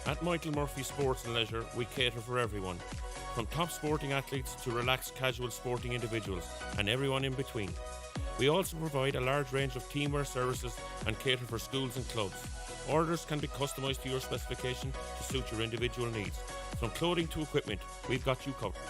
At Michael Murphy Sports and Leisure, we cater for everyone, from top sporting athletes to relaxed casual sporting individuals and everyone in between. We also provide a large range of teamwear services and cater for schools and clubs. Orders can be customised to your specification to suit your individual needs. From clothing to equipment, we've got you covered.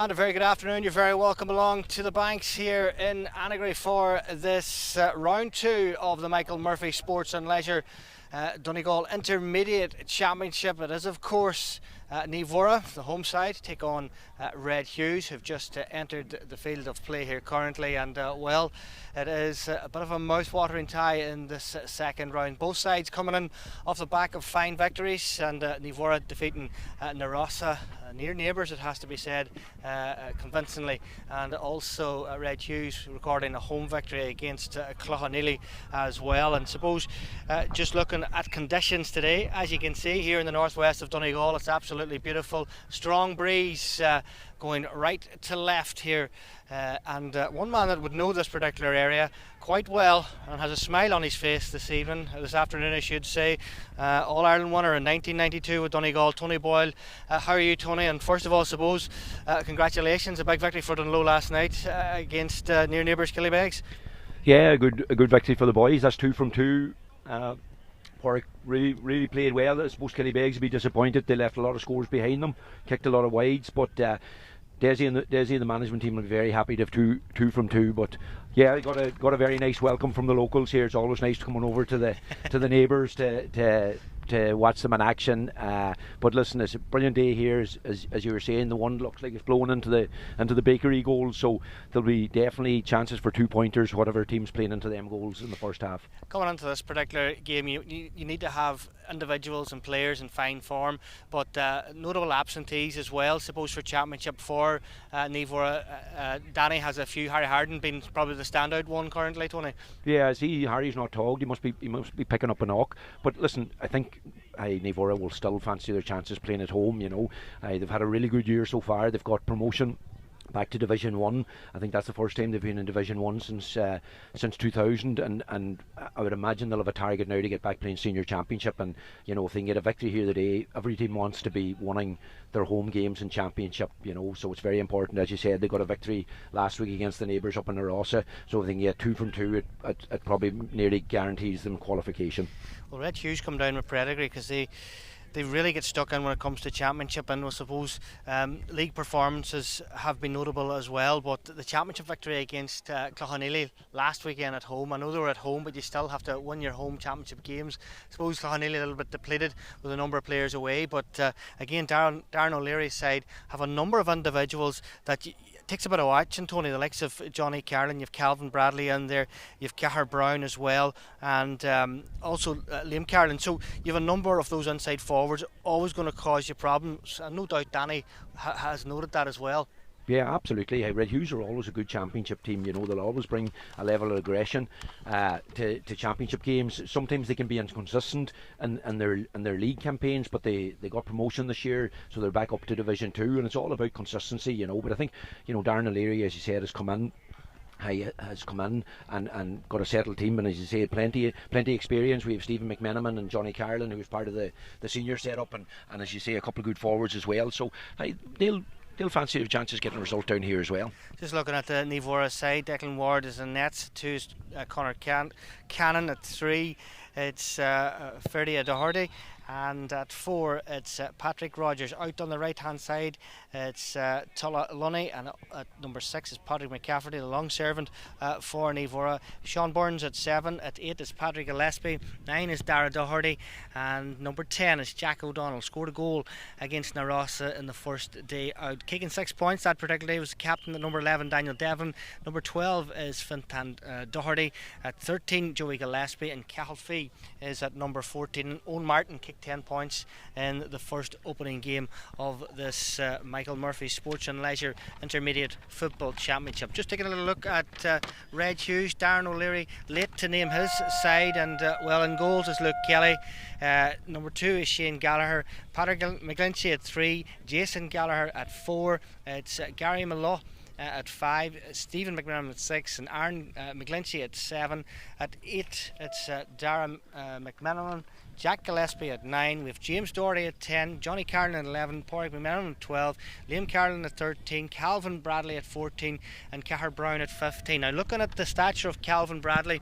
And a very good afternoon. You're very welcome along to the banks here in Annagry for this round two of the Michael Murphy Sports and Leisure Donegal Intermediate Championship. It is, of course, Naomh Muire, the home side, take on Red Hughs, who've just entered the field of play here currently, and well, it is a bit of a mouth-watering tie in this second round. Both sides coming in off the back of fine victories, and Naomh Muire defeating Narossa, near neighbours it has to be said, convincingly, and also Red Hughs recording a home victory against Cloughanilly as well. And suppose just looking at conditions today, as you can see here in the northwest of Donegal, it's absolutely beautiful. Strong breeze going right to left here, and one man that would know this particular area quite well and has a smile on his face this afternoon I should say, All-Ireland winner in 1992 with Donegal, Tony Boyle. How are you, Tony? And first of all, suppose congratulations, a big victory for Dunloe last night against near neighbours Killybegs. Yeah, a good victory for the boys. That's 2 from 2. Porrick really played well. I suppose Killybegs would be disappointed. They left a lot of scores behind them, kicked a lot of wides, but Desi and the management team will be very happy to have 2 from 2. But yeah, got a very nice welcome from the locals here. It's always nice coming over to the neighbours to watch them in action. But listen, it's a brilliant day here, as you were saying. The one looks like it's blown into the bakery goals, so there'll be definitely chances for 2-pointers, whatever team's playing into them goals in the first half. Coming into this particular game, you need to have individuals and players in fine form, but notable absentees as well. Suppose for championship for Naomh Muire, Danny has a few. Harry Harden being probably the standout one currently, Tony. Yeah, I see Harry's not togged. He must be picking up a knock. But listen, I think Naomh Muire will still fancy their chances playing at home. They've had a really good year so far. They've got promotion back to Division 1. I think that's the first time they've been in Division 1 since 2000, and I would imagine they'll have a target now to get back playing Senior Championship. And if they can get a victory here today, every team wants to be winning their home games in Championship, so it's very important. As you said, they got a victory last week against the neighbours up in Narossa, so if they can get 2 from 2, it probably nearly guarantees them qualification. Well, Red Hughs come down with pedigree because they really get stuck in when it comes to championship, and I suppose league performances have been notable as well. But the championship victory against Cloughanilly last weekend at home, I know they were at home, but you still have to win your home championship games. I suppose Cloughanilly a little bit depleted with a number of players away, but again, Darren O'Leary's side have a number of individuals that takes a bit of watching, Tony. The likes of Johnny Carlin, you've Calvin Bradley in there, you've Cahir Brown as well, and also Liam Carlin. So you have a number of those inside forwards always going to cause you problems, and no doubt Danny has noted that as well. Yeah, absolutely. Red Hughs are always a good championship team. They'll always bring a level of aggression to championship games. Sometimes they can be inconsistent in their league campaigns, but they got promotion this year, so they're back up to Division 2, and it's all about consistency. But I think Darren O'Leary, as you said, has come in and got a settled team, and as you say, plenty experience. We have Stephen McMenamin and Johnny Carlin, who was part of the senior setup, and as you say, a couple of good forwards as well. So they'll fancy their chances getting a result down here as well. Just looking at the Naomh Muire side, Declan Ward is in nets, 2 is Conor Cannon, at 3 it's Ferdy Doherty, and at 4 it's Patrick Rogers. Out on the right hand side it's Tulla Lunny, and at number 6 is Patrick McCafferty, the long servant for Naomh Muire. Sean Burns at 7, at 8 is Patrick Gillespie, 9 is Dara Doherty, and number 10 is Jack O'Donnell. Scored a goal against Narossa in the first day out, kicking 6 points that particular day. Was the captain at number 11, Daniel Devon. Number 12 is Fintan Doherty. At 13, Joey Gillespie, and Cahill Fee is at number 14. And Owen Martin kicked 10 points in the first opening game of this Michael Murphy Sports and Leisure Intermediate Football Championship. Just taking a little look at Red Hughs. Darren O'Leary late to name his side, and well, in goals is Luke Kelly. Number 2 is Shane Gallagher. Patrick McGlinchey at 3, Jason Gallagher at 4, it's Gary Mallow at 5, Stephen McMahon at 6, and Aaron McGlinchey at 7. At 8 it's Darren McManaman, Jack Gillespie at 9, we have James Doherty at 10, Johnny Carlin at 11, Porrick McManaman at 12, Liam Carlin at 13, Calvin Bradley at 14, and Cahir Brown at 15. Now, looking at the stature of Calvin Bradley,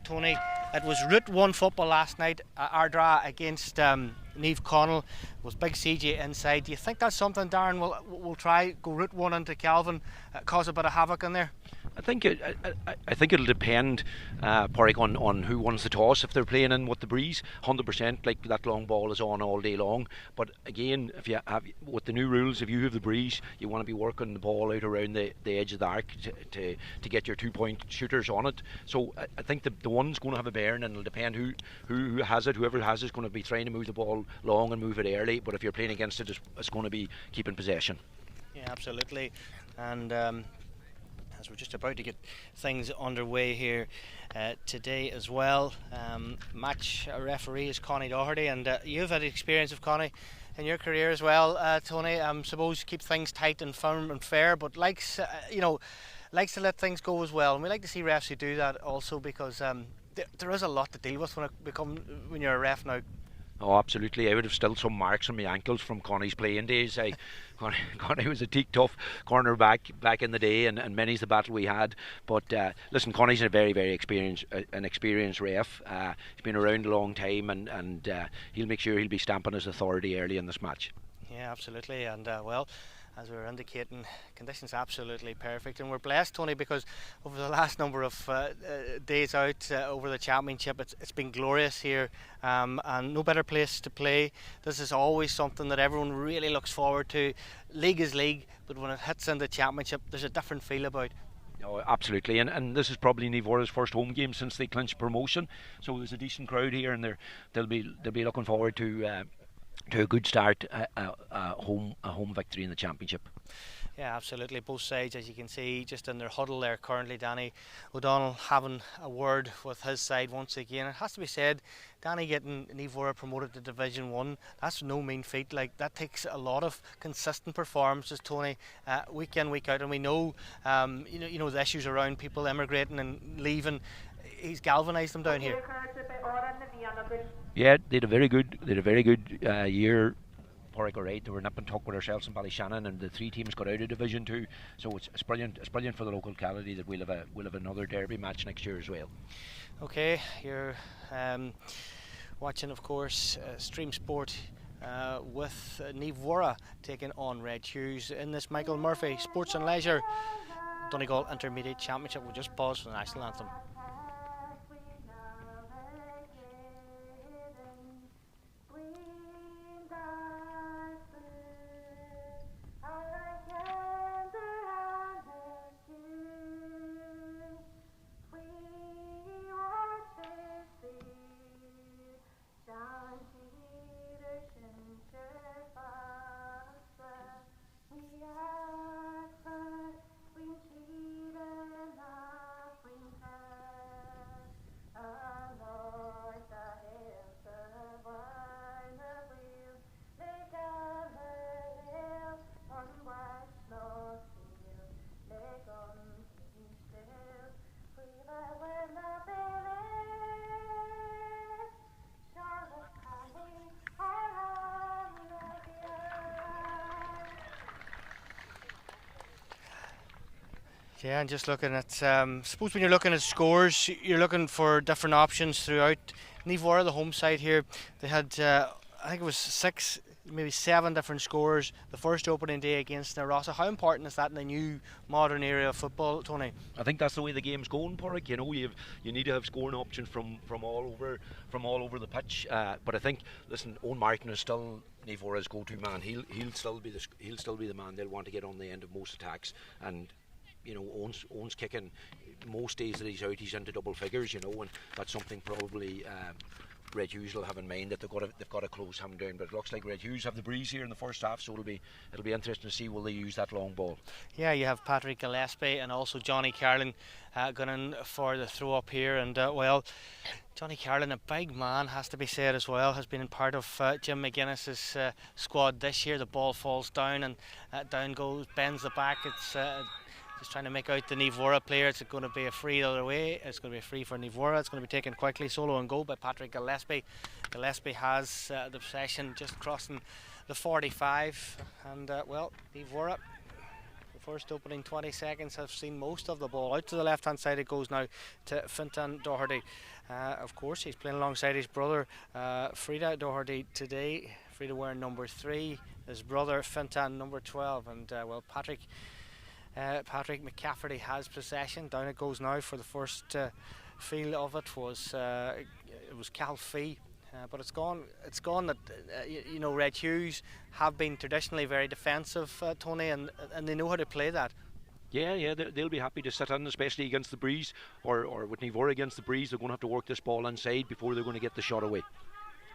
Tony, it was Route 1 football last night, Ardra against Niamh Connell, was big CJ inside. Do you think that's something Darren will try, go Route 1 into Calvin, cause a bit of havoc in there? I think I think it'll depend, Porrick, on who wins the toss. If they're playing in with the breeze, 100%, like that long ball is on all day long. But again, if you have with the new rules, if you have the breeze, you want to be working the ball out around the edge of the arc to get your 2-point shooters on it. So I think the one's going to have a bearing, and it'll depend who has it. Whoever has it is going to be trying to move the ball long and move it early. But if you're playing against it, it's going to be keeping possession. Yeah, absolutely. And as we're just about to get things underway here today as well, match referee is Connie Doherty, and you've had experience of Connie in your career as well, Tony. Suppose keep things tight and firm and fair, but likes likes to let things go as well, and we like to see refs who do that also, because there is a lot to deal with when you're a ref now. Oh, absolutely. I would have still some marks on my ankles from Connie's playing days. Connie was a tough corner back in the day, and many's the battle we had. But listen, Connie's a very, very experienced ref. He's been around a long time, and he'll make sure he'll be stamping his authority early in this match. Yeah, absolutely. And well, as we were indicating, conditions absolutely perfect, and we're blessed, Tony, because over the last number of days out over the championship, it's been glorious here, and no better place to play. This is always something that everyone really looks forward to. League is league, but when it hits in the championship, there's a different feel about. Oh, absolutely, and this is probably Naomh first home game since they clinched promotion, so there's a decent crowd here, and they'll be looking forward to a good start, a home victory in the championship. Yeah, absolutely. Both sides, as you can see, just in their huddle there currently. Danny O'Donnell having a word with his side once again. It has to be said, Danny getting Naomh promoted to Division 1, that's no mean feat. Like, that takes a lot of consistent performances, Tony, week in, week out. And we know, the issues around people emigrating and leaving. He's galvanised them down here. Yeah, they had a very good year. Porrick, right, they were nip and tuck with ourselves in Ballyshannon, and the three teams got out of Division 2, so it's brilliant. It's brilliant for the local locality that we'll have another derby match next year as well. Okay, you're watching, of course, Stream Sport with Naomh Muire taking on Red Hughs in this Michael Murphy Sports and Leisure Donegal Intermediate Championship. We'll just pause for the national anthem. Yeah, and just looking at, suppose when you're looking at scores, you're looking for different options throughout. Naomh Muire, the home side here, they had, I think it was 6, maybe 7 different scores the first opening day against Narossa. How important is that in the new modern era of football, Tony? I think that's the way the game's going, Porrick. You need to have scoring options from all over the pitch. But I think, listen, Owen Martin is still Naomh Muire's go-to man. He'll still be the man they'll want to get on the end of most attacks, and Owen's kicking most days that he's out, he's into double figures, and that's something probably Red Hughs will have in mind, that they've got to close him down. But it looks like Red Hughs have the breeze here in the first half, so it'll be interesting to see will they use that long ball. Yeah, you have Patrick Gillespie and also Johnny Carlin going in for the throw up here, and Johnny Carlin, a big man, has to be said as well, has been in part of Jim McGuinness's squad this year. The ball falls down, and down goes, bends the back. It's just trying to make out the Naomh Muire player. It's going to be a free the other way. It's going to be a free for Naomh Muire. It's going to be taken quickly, solo and goal by Patrick Gillespie. Gillespie has the possession just crossing the 45, and Naomh Muire, the first opening 20 seconds, have seen most of the ball. Out to the left hand side it goes now to Fintan Doherty. Of course, he's playing alongside his brother Frida Doherty today. Frida wearing number 3, his brother Fintan number 12, and Patrick Patrick McCafferty has possession. Down it goes now for the first field of it was Cal Fee. But it's gone that Red Hughs have been traditionally very defensive, Tony, and they know how to play that. Yeah, they'll be happy to sit in, especially against the breeze, or with Naomh Muire against the breeze. They're going to have to work this ball inside before they're going to get the shot away.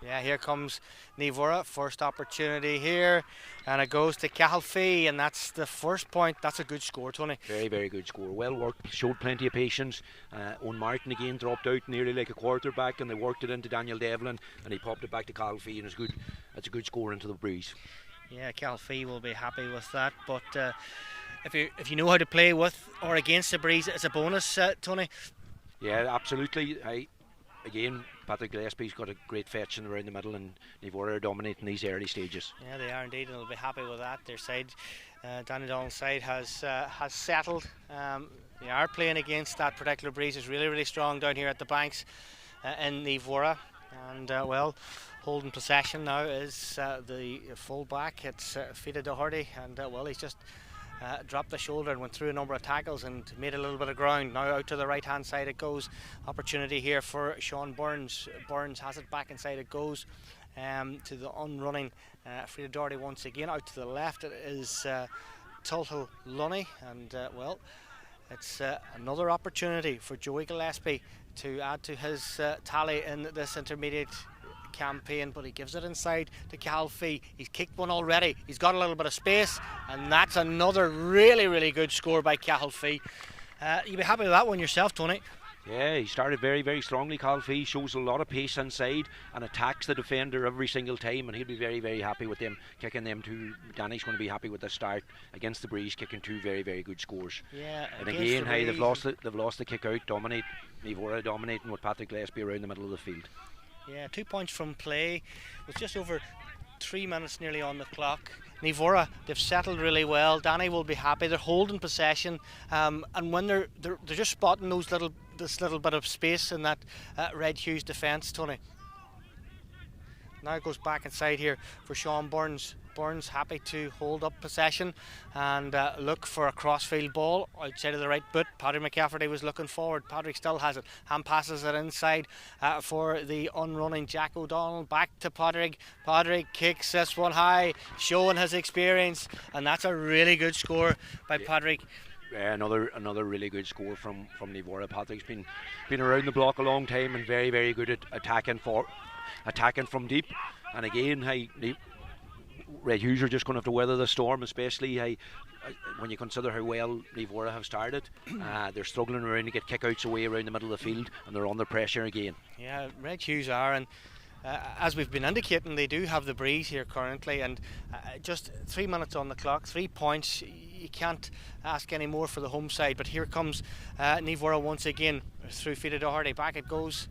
Yeah, here comes Naomh Muire, first opportunity here, and it goes to Cal Fee, and that's the first point. That's a good score, Tony. Very, very good score. Well worked, showed plenty of patience. Owen Martin again dropped out nearly like a quarterback, and they worked it into Daniel Devlin, and he popped it back to Cal Fee, and it's good. That's a good score into the breeze. Yeah, Cal Fee will be happy with that, but if you know how to play with or against the breeze, it's a bonus, Tony. Yeah, absolutely. Again, Patrick Gillespie's got a great fetch in around the middle, and Naomh Muire are dominating these early stages. Yeah, they are indeed, and they'll be happy with that. Their side, Danny Donald's side, has settled. They are playing against that particular breeze. It's really, really strong down here at the banks in Naomh Muire, and holding possession now is the full back. It's Fida Doherty, and he's just dropped the shoulder and went through a number of tackles and made a little bit of ground. Now out to the right hand side it goes. Opportunity here for Sean Burns. Burns has it back inside it goes to the unrunning Frida Doherty once again. Out to the left it is Tulhill Lunny, and it's another opportunity for Joey Gillespie to add to his tally in this intermediate campaign, but he gives it inside to Cal Fee. He's kicked one already. He's got a little bit of space, and that's another really, really good score by Cal Fee. You'll be happy with that one yourself, Tony. Yeah, he started very, very strongly. Cal Fee shows a lot of pace inside and attacks the defender every single time, and he'll be very, very happy with them kicking them two. Danny's going to be happy with the start against the breeze, kicking two very, very good scores. Yeah, and again, they've lost the kick out. Naomh Muire dominating with Patrick Gillespie around the middle of the field. Yeah, 2 points from play. With just over 3 minutes nearly on the clock. Naomh Muire, they've settled really well. Danny will be happy. They're holding possession, and when they're just spotting this little bit of space in that Red Hughs defence, Tony. Now it goes back inside here for Sean Burns. Burns happy to hold up possession and look for a crossfield ball outside of the right boot. Patrick McCafferty was looking forward. Patrick still has it. Hand passes it inside for the unrunning Jack O'Donnell. Back to Patrick. Patrick kicks this one high, showing his experience, and that's a really good score by Patrick. Another really good score from Naomh Muire. Patrick's been around the block a long time and very, very good at attacking from deep. And again, Red Hughs are just going to have to weather the storm, especially when you consider how well Naomh Muire have started. They're struggling around to get kickouts away around the middle of the field, and they're under pressure again. Yeah, Red Hughs are, and as we've been indicating, they do have the breeze here currently, and just 3 minutes on the clock, 3 points. You can't ask any more for the home side, but here comes Naomh Muire once again through Fida Doherty. Back it goes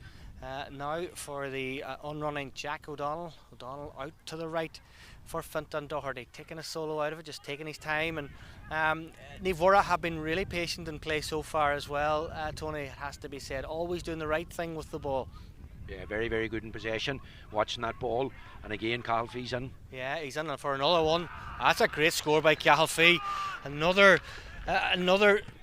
now for the unrunning Jack O'Donnell. O'Donnell out to the right for Fintan Doherty, taking a solo out of it, just taking his time. And Naomh Muire have been really patient in play so far as well, Tony, it has to be said, always doing the right thing with the ball. Yeah, very, very good in possession, watching that ball, and again Cal Fee's in. Yeah, he's in for another one. That's a great score by Cal Fee. Another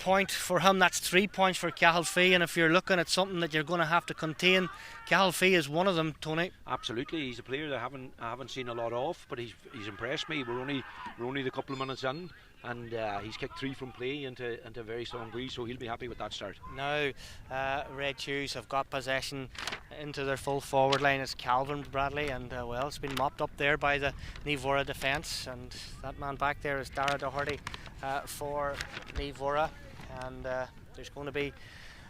point for him. That's 3 points for Cal Fee, and if you're looking at something that you're going to have to contain, Cal Fee is one of them, Tony. Absolutely, he's a player that I haven't seen a lot of, but he's impressed me. We're only the couple of minutes in, and he's kicked 3 from play into a very strong breeze, so he'll be happy with that start. Now Red Hughs have got possession into their full forward line. It's Calvin Bradley, and it's been mopped up there by the Naomh Muire defence, and that man back there is Dara Doherty for Naomh Muire, and there's going to be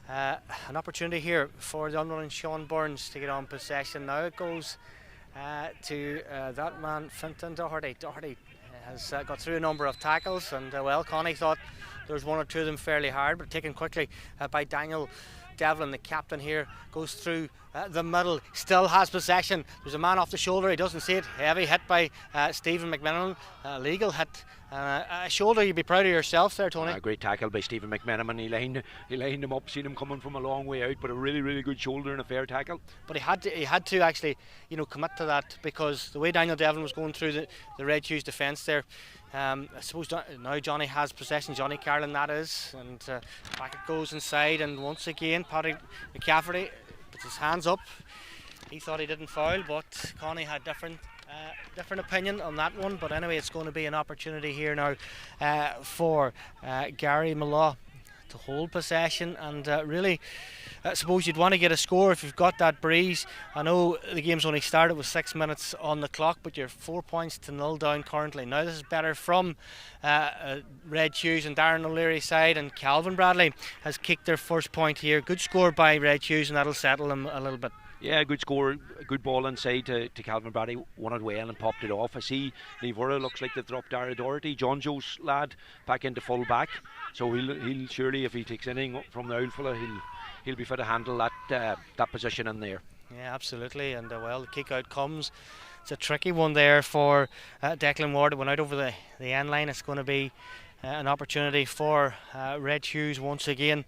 an opportunity here for the unrunning Sean Burns to get on possession. Now it goes to that man Fintan Doherty. Doherty has got through a number of tackles, and Connie thought there was 1 or 2 of them fairly hard, but taken quickly by Daniel Devlin, the captain here, goes through the middle, still has possession. There's a man off the shoulder, he doesn't see it. Heavy hit by Stephen McMenamin, legal hit. A shoulder, you'd be proud of yourself there, Tony. A great tackle by Stephen McMenamin. He lined him up, seen him coming from a long way out, but a really, really good shoulder and a fair tackle. But he had to actually, commit to that, because the way Daniel Devlin was going through the Red Hughs defence there, I suppose now Johnny has possession, Johnny Carlin that is, and back it goes inside, and once again Paddy McCafferty puts his hands up. He thought he didn't foul, but Connie had different opinion on that one. But anyway, it's going to be an opportunity here now for Gary Mallow to hold possession, and really I suppose you'd want to get a score if you've got that breeze. I know the game's only started with 6 minutes on the clock, but you're 4 points to 0 down currently. Now this is better from Red Hughs and Darren O'Leary's side, and Calvin Bradley has kicked their first point here. Good score by Red Hughs, and that'll settle them a little bit. Yeah, good score, a good ball inside to Calvin Bradley, won it well and popped it off. I see Naomh Muire looks like they've dropped Dara Doherty, John Joe's lad, back into full back. So he'll surely, if he takes anything from the old fella, he'll be fit to handle that position in there. Yeah, absolutely. And well, the kick out comes. It's a tricky one there for Declan Ward. It went out over the end line. It's going to be an opportunity for Red Hughs once again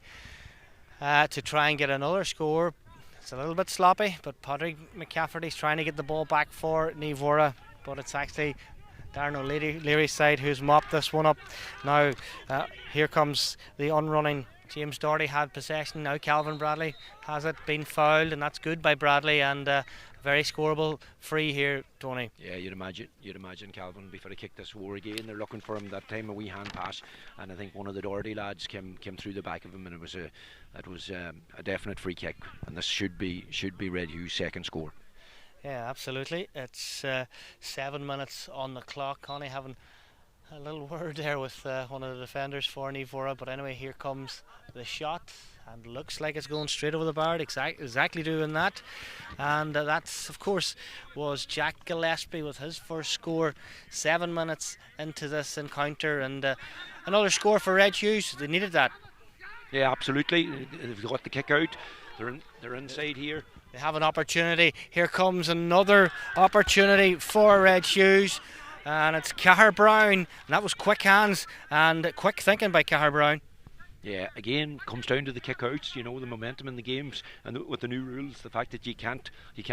to try and get another score. It's a little bit sloppy, but Patrick McCafferty's trying to get the ball back for Naomh Muire, but it's actually Darren O'Leary's side who's mopped this one up. Now here comes the unrunning James Doherty, had possession. Now Calvin Bradley has it, been fouled, and that's good by Bradley, and very scoreable free here, Tony. Yeah, you'd imagine Calvin before he kicked this war again. They're looking for him that time, a wee hand pass, and I think one of the Doherty lads came through the back of him, and it was a definite free kick, and this should be Red Hugh's second score. Yeah, absolutely. It's 7 minutes on the clock. Connie having a little word there with one of the defenders for Naomh Muire, but anyway, here comes the shot, and looks like it's going straight over the bar, exactly doing that. And that's, of course, was Jack Gillespie with his first score 7 minutes into this encounter, and another score for Red Hughs. They needed that. Yeah, absolutely. They've got the kick out. They're inside here. They have an opportunity. Here comes another opportunity for Red Hughs, and it's Cahir Brown, and that was quick hands and quick thinking by Cahir Brown. Yeah, again, comes down to the kick-outs, the momentum in the games, and with the new rules, the fact that you can't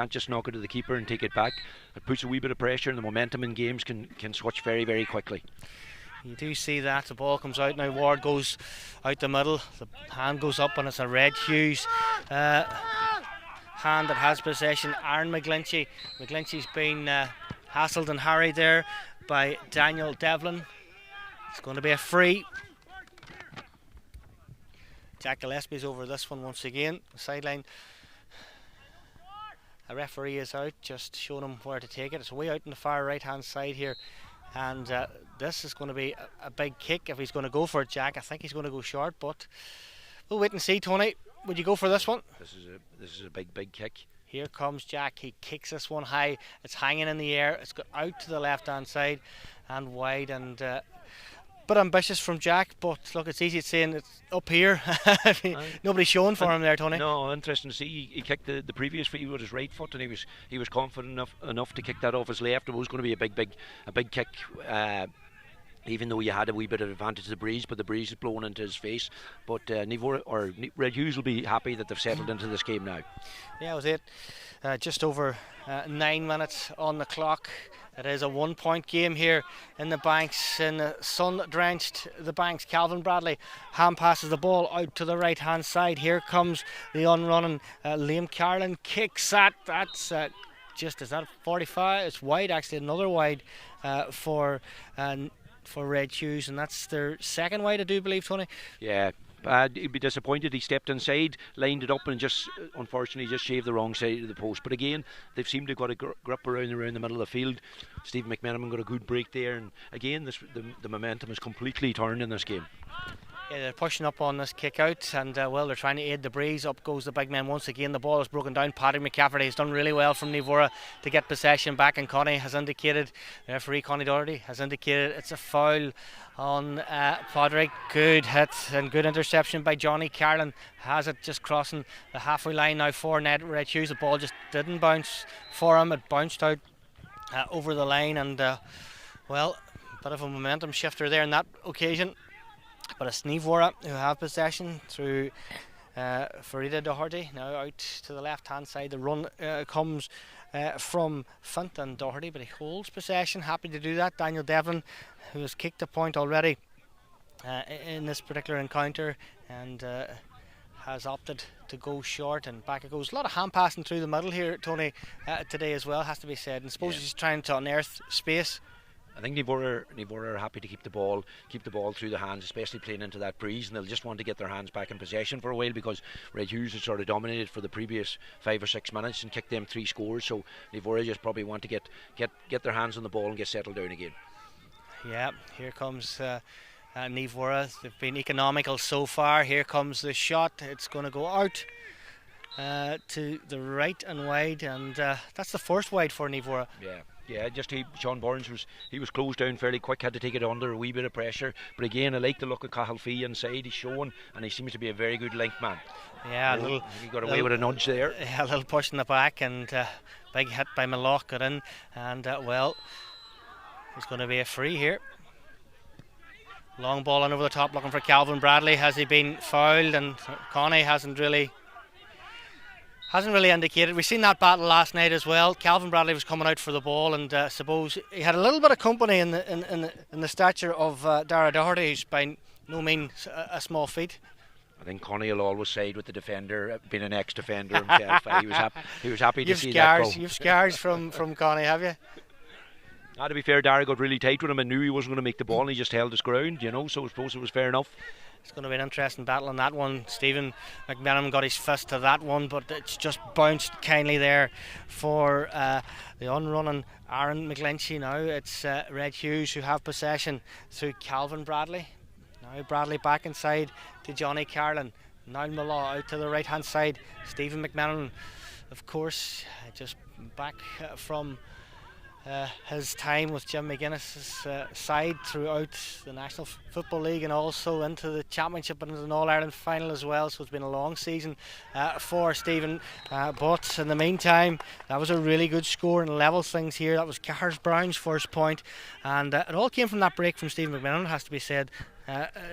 just knock it to the keeper and take it back. It puts a wee bit of pressure, and the momentum in games can switch very, very quickly. You do see that. The ball comes out now. Ward goes out the middle. The hand goes up, and it's a Red Hughs hand that has possession. Aaron McGlinchey. McGlinchey's been hassled and harried there by Daniel Devlin. It's going to be a free. Jack Gillespie's over this one once again. The sideline. A referee is out, just showing him where to take it. It's way out on the far right hand side here, and this is going to be a big kick if he's going to go for it, Jack. I think he's going to go short, but we'll wait and see. Tony, would you go for this one? This is a big kick. Here comes Jack. He kicks this one high. It's hanging in the air. It's got out to the left hand side and wide, and bit ambitious from Jack, but look, it's easy saying it's up here. Nobody's showing for him there, Tony. No, interesting to see. He kicked the previous free with his right foot, and he was confident enough to kick that off his left. It was going to be a big kick, even though you had a wee bit of advantage of the breeze, but the breeze is blowing into his face. But Red Hughs will be happy that they've settled into this game now. Yeah, it was it. Just over 9 minutes on the clock. It is a 1 point game here in the Banks, in the sun-drenched the Banks. Calvin Bradley hand passes the ball out to the right hand side. Here comes the unrunning Liam Carlin, kicks that's just, is that 45? It's wide, actually, another wide for Red Hughs, and that's their second wide, I do believe, Tony. Yeah. He'd be disappointed. He stepped inside, lined it up, and just unfortunately just shaved the wrong side of the post. But again, they've seemed to have got a grip around the middle of the field. Stephen McMenamin got a good break there, and again the momentum is completely turned in this game. Yeah, they're pushing up on this kick out, and well, they're trying to aid the breeze. Up goes the big man once again. The ball is broken down. Paddy McCafferty has done really well from Naomh to get possession back, and Connie has indicated, the referee Connie Doherty has indicated it's a foul on Padraig. Good hit and good interception by Johnny Carlin. Has it just crossing the halfway line now for Red Hughs. The ball just didn't bounce for him. It bounced out over the line, and well, a bit of a momentum shifter there in that occasion. But it's Naomh Muire who have possession through Farida Doherty. Now out to the left hand side. The run comes from Fint and Doherty, but he holds possession. Happy to do that. Daniel Devlin, who has kicked a point already in this particular encounter, and has opted to go short, and back it goes. A lot of hand passing through the middle here, Tony, today as well, has to be said. And suppose he's trying to unearth space. I think Naomh Muire are happy to keep the ball through the hands, especially playing into that breeze, and they'll just want to get their hands back in possession for a while, because Red Hughs had sort of dominated for the previous 5 or 6 minutes and kicked them 3 scores. So Naomh Muire just probably want to get their hands on the ball and get settled down again. Yeah, here comes Naomh Muire. They've been economical so far. Here comes the shot. It's going to go out to the right and wide, and that's the first wide for Naomh Muire. Yeah, just Sean Burns was closed down fairly quick, had to take it under a wee bit of pressure. But again, I like the look of Cathal Fee inside. He's showing, and he seems to be a very good link man. Yeah, he got away with a nudge there. Yeah, a little push in the back, and big hit by Malloch got in, and well, it's going to be a free here. Long ball on over the top, looking for Calvin Bradley. Has he been fouled? And Connie hasn't really indicated. We've seen that battle last night as well. Calvin Bradley was coming out for the ball, and suppose he had a little bit of company in the stature of Dara Doherty, who's by no means a small feat. I think Connie will always side with the defender, being an ex-defender himself. He was happy to see that goal. You've scars from Connie, have you? To be fair, Dara got really tight with him and knew he wasn't going to make the ball, and he just held his ground, so I suppose it was fair enough. It's going to be an interesting battle on that one. Stephen McMenamin got his fist to that one, but it's just bounced kindly there for the unrunning Aaron McGlinchey. Now it's Red Hughs who have possession through Calvin Bradley. Now Bradley back inside to Johnny Carlin. Now Malloch out to the right hand side. Stephen McMenamin, of course, just back from his time with Jim McGuinness's side throughout the National Football League, and also into the Championship and an All-Ireland final as well. So it's been a long season for Stephen, but in the meantime, that was a really good score and level things here. That was Cahers Brown's first point, and it all came from that break from Stephen McMenamin, has to be said.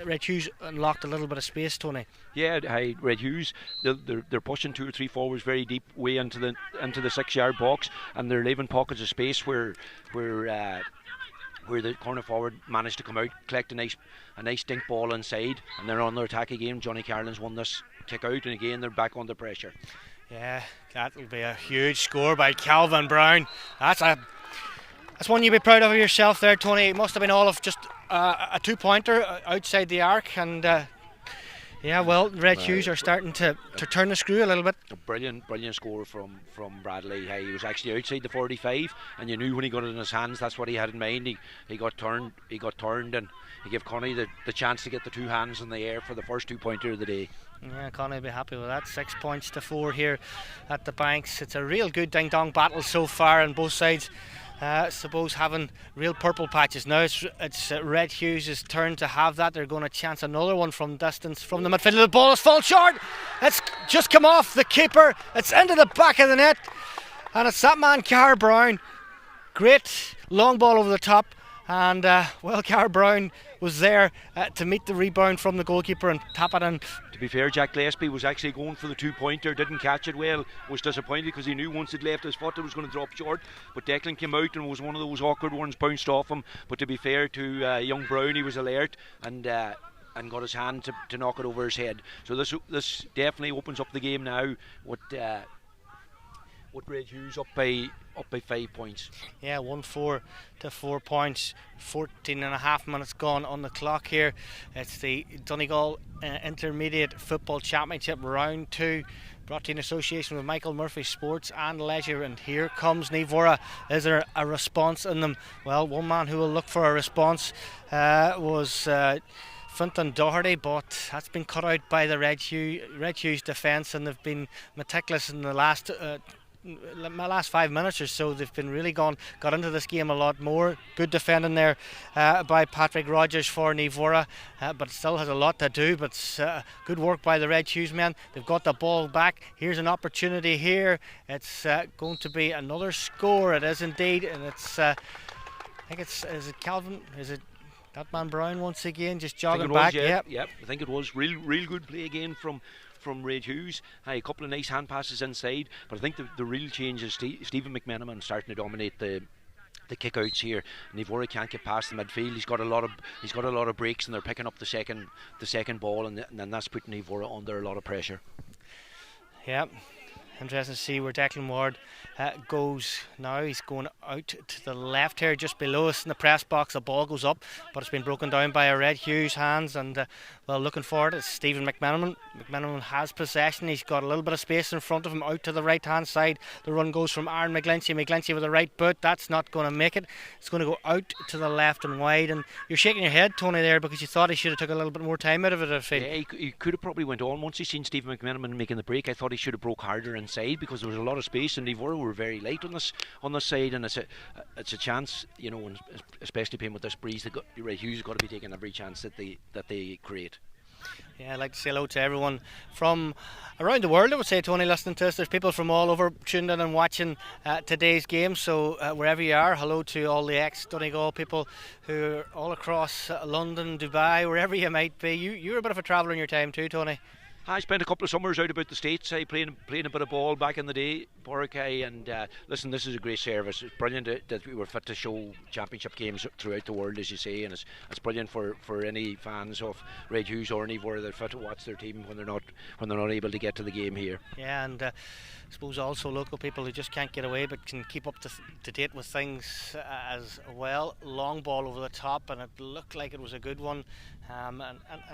Red Hughs unlocked a little bit of space, Tony. Yeah, Red Hughs, they're pushing 2 or 3 forwards very deep way into the 6-yard box, and they're leaving pockets of space where the corner forward managed to come out, collect a nice dink ball inside, and they're on their attack again. Johnny Carlin's won this kick out, and again they're back under pressure. Yeah, that will be a huge score by Calvin Brown. That's one you'd be proud of yourself there, Tony. It must have been all of just a 2-pointer outside the arc, and Red Hughs are starting to turn the screw a little bit. A brilliant score from Bradley. He was actually outside the 45, and you knew when he got it in his hands that's what he had in mind. He got turned, and he gave Connie the chance to get the 2 hands in the air for the first 2-pointer of the day. Yeah, Connie will be happy with that. 6 points to 4 here at the Banks. It's a real good ding-dong battle so far on both sides. Suppose having real purple patches. Now it's Red Hughs' turn to have that. They're going to chance another one from distance from the midfield. The ball has fallen short. It's just come off the keeper. It's into the back of the net, and it's that man Car Brown. Great long ball over the top, and Car Brown was there to meet the rebound from the goalkeeper and tap it in. To be fair, Jack Gillespie was actually going for the 2-pointer, didn't catch it well, was disappointed because he knew once it left his foot it was going to drop short, but Declan came out and was one of those awkward ones, bounced off him. But to be fair to young Brown, he was alert and got his hand to knock it over his head. So this definitely opens up the game now with Red Hughs up by 5 points. Yeah, 1-4 to 4 points. 14.5 minutes gone on the clock here. It's the Donegal Intermediate Football Championship Round 2, brought to you in association with Michael Murphy Sports and Leisure. And here comes Naomh Muire. Is there a response in them? Well, one man who will look for a response was Fintan Doherty, but that's been cut out by the Red Hughs defence, and they've been meticulous in the last 5 minutes or so. They've been really got into this game a lot more. Good defending there by Patrick Rogers for Naomh Muire, but still has a lot to do. But good work by the Red Hughs men. They've got the ball back. Here's an opportunity here. It's going to be another score. It is indeed, and it's I think is it Calvin? Is it that man Brown once again just jogging back? Yep. I think it was real good play again from Red Hughs. A couple of nice hand passes inside, but I think the real change is Stephen McMenamin starting to dominate the kick-outs here. Naomh Muire can't get past the midfield. He's got a lot of breaks, and they're picking up the second ball, and then that's putting Naomh Muire under a lot of pressure. Yeah. Interesting to see where Declan Ward goes now. He's going out to the left here, just below us in the press box. The ball goes up, but it's been broken down by a Red Hughs hands. And looking forward, it's Stephen McMenamin. McMenamin has possession. He's got a little bit of space in front of him. Out to the right hand side, the run goes from Aaron McGlinchey. McGlinchey with the right boot. That's not going to make it. It's going to go out to the left and wide. And you're shaking your head, Tony, there, because you thought he should have took a little bit more time out of it. I feel. Yeah, he could have probably went on. Once he seen Stephen McMenamin making the break, I thought he should have broke harder inside, because there was a lot of space, and Naomh Muire were very light on this side, and it's a chance, and especially playing with this breeze, the Red Hughs got to be taking every chance that they create. Yeah, I'd like to say hello to everyone from around the world, I would say, Tony, listening to us. There's people from all over tuned in and watching today's game, so wherever you are, hello to all the ex-Donegal people who are all across London, Dubai, wherever you might be. You're a bit of a traveller in your time too, Tony. I spent a couple of summers out about the States, playing a bit of ball back in the day, Bork, and listen, this is a great service. It's brilliant that we were fit to show championship games throughout the world, as you say, and it's brilliant for any fans of Red Hughs or anywhere that are fit to watch their team when they're not able to get to the game here. Yeah, and I suppose also local people who just can't get away but can keep up to date with things as well. Long ball over the top, and it looked like it was a good one. And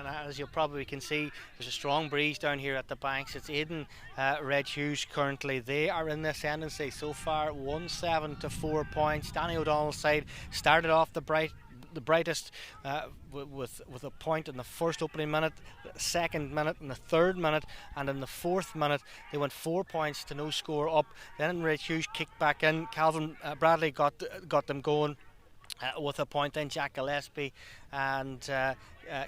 as you probably can see, there's a strong breeze down here at the banks. It's aiding Red Hughs currently. They are in the ascendancy so far, 1-7 to 4 points. Danny O'Donnell's side started off the brightest with a point in the first opening minute, the second minute, and the third minute, and in the fourth minute they went 4 points to no score up. Then Red Hughs kicked back in. Calvin Bradley got them going with a point. Then Jack Gillespie and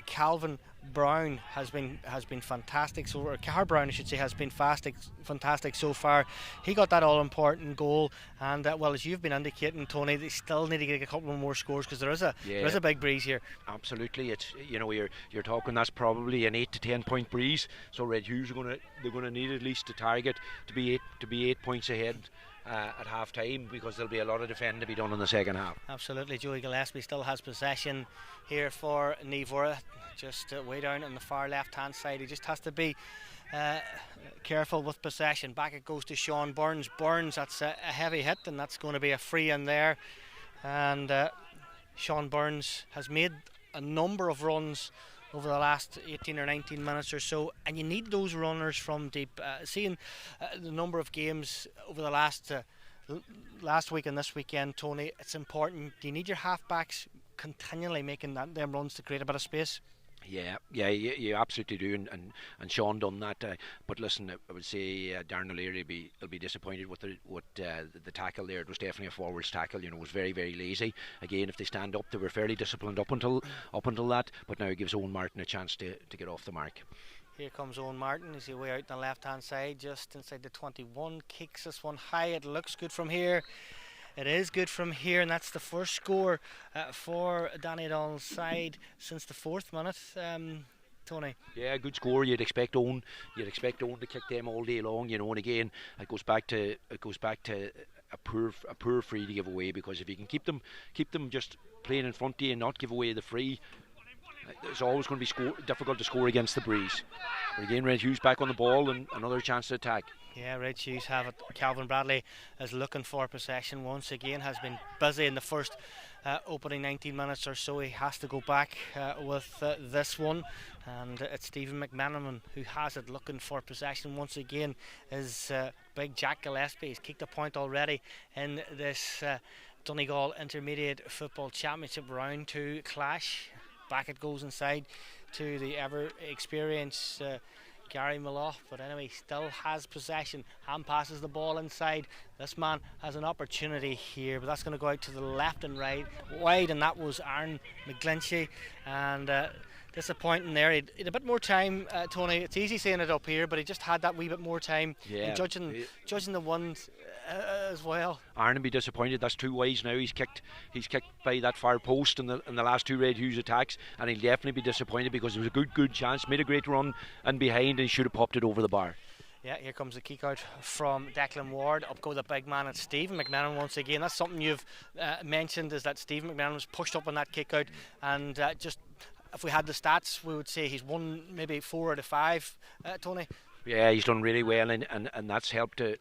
Calvin Brown has been fantastic. So Car Brown, I should say, has been fantastic so far. He got that all-important goal, and well, as you've been indicating, Tony, they still need to get a couple more scores, because there is a big breeze here. Absolutely, it's you're talking, that's probably an 8 to 10 point breeze. So Red Hughs are going to need at least a target to be 8 points ahead at half time, because there'll be a lot of defending to be done in the second half. Absolutely. Joey Gillespie still has possession here for Naomh Muire, just way down on the far left hand side. He just has to be careful with possession. Back it goes to Sean Burns. That's a heavy hit, and that's going to be a free in there. And Sean Burns has made a number of runs over the last 18 or 19 minutes or so, and you need those runners from deep. Seeing the number of games over the last week and this weekend, Tony, it's important. You need your halfbacks continually making them runs to create a bit of space. Yeah, you absolutely do, and Sean done that. But listen, I would say Darren O'Leary will be disappointed with the tackle there. It was definitely a forwards tackle. It was very, very lazy. Again, if they stand up, they were fairly disciplined up until that. But now it gives Owen Martin a chance to get off the mark. Here comes Owen Martin. He's way out on the left hand side, just inside the 21. Kicks this one high. It looks good from here. It is good from here, and that's the first score for Danny O'Donnell's side since the 4th minute. Tony. Yeah, good score. You'd expect Owen to kick them all day long, and again it goes back to a poor free to give away, because if you can keep them just playing in front of you and not give away the free, it's always going to be difficult to score against the breeze. But again, Red Hughs back on the ball and another chance to attack. Yeah, Red Hughs have it. Calvin Bradley is looking for possession once again. Has been busy in the first opening 19 minutes or so. He has to go back with this one, and it's Stephen McMenamin who has it, looking for possession once again. Is big Jack Gillespie. He's kicked a point already in this Donegal Intermediate Football Championship Round 2 clash. back it goes inside to the ever experienced Gary Maloff, but anyway, still has possession. Ham passes the ball inside. This man has an opportunity here, but that's going to go out to the left and right wide, and that was Aaron McGlinchey. And disappointing there. He had a bit more time, Tony. It's easy saying it up here, but he just had that wee bit more time. Yeah. Judging the ones as well. Aaron will be disappointed. That's 2 ways now. He's kicked by that far post in the last 2 Red Hughs attacks, and he'll definitely be disappointed because there was a good chance. Made a great run and behind, and he should have popped it over the bar. Yeah, here comes the kick out from Declan Ward. Up go the big man, and Stephen McMenamin once again. That's something you've mentioned, is that Stephen McMenamin was pushed up on that kick out, and just if we had the stats, we would say he's won maybe 4 out of 5. Tony. Yeah, he's done really well, and that's helped to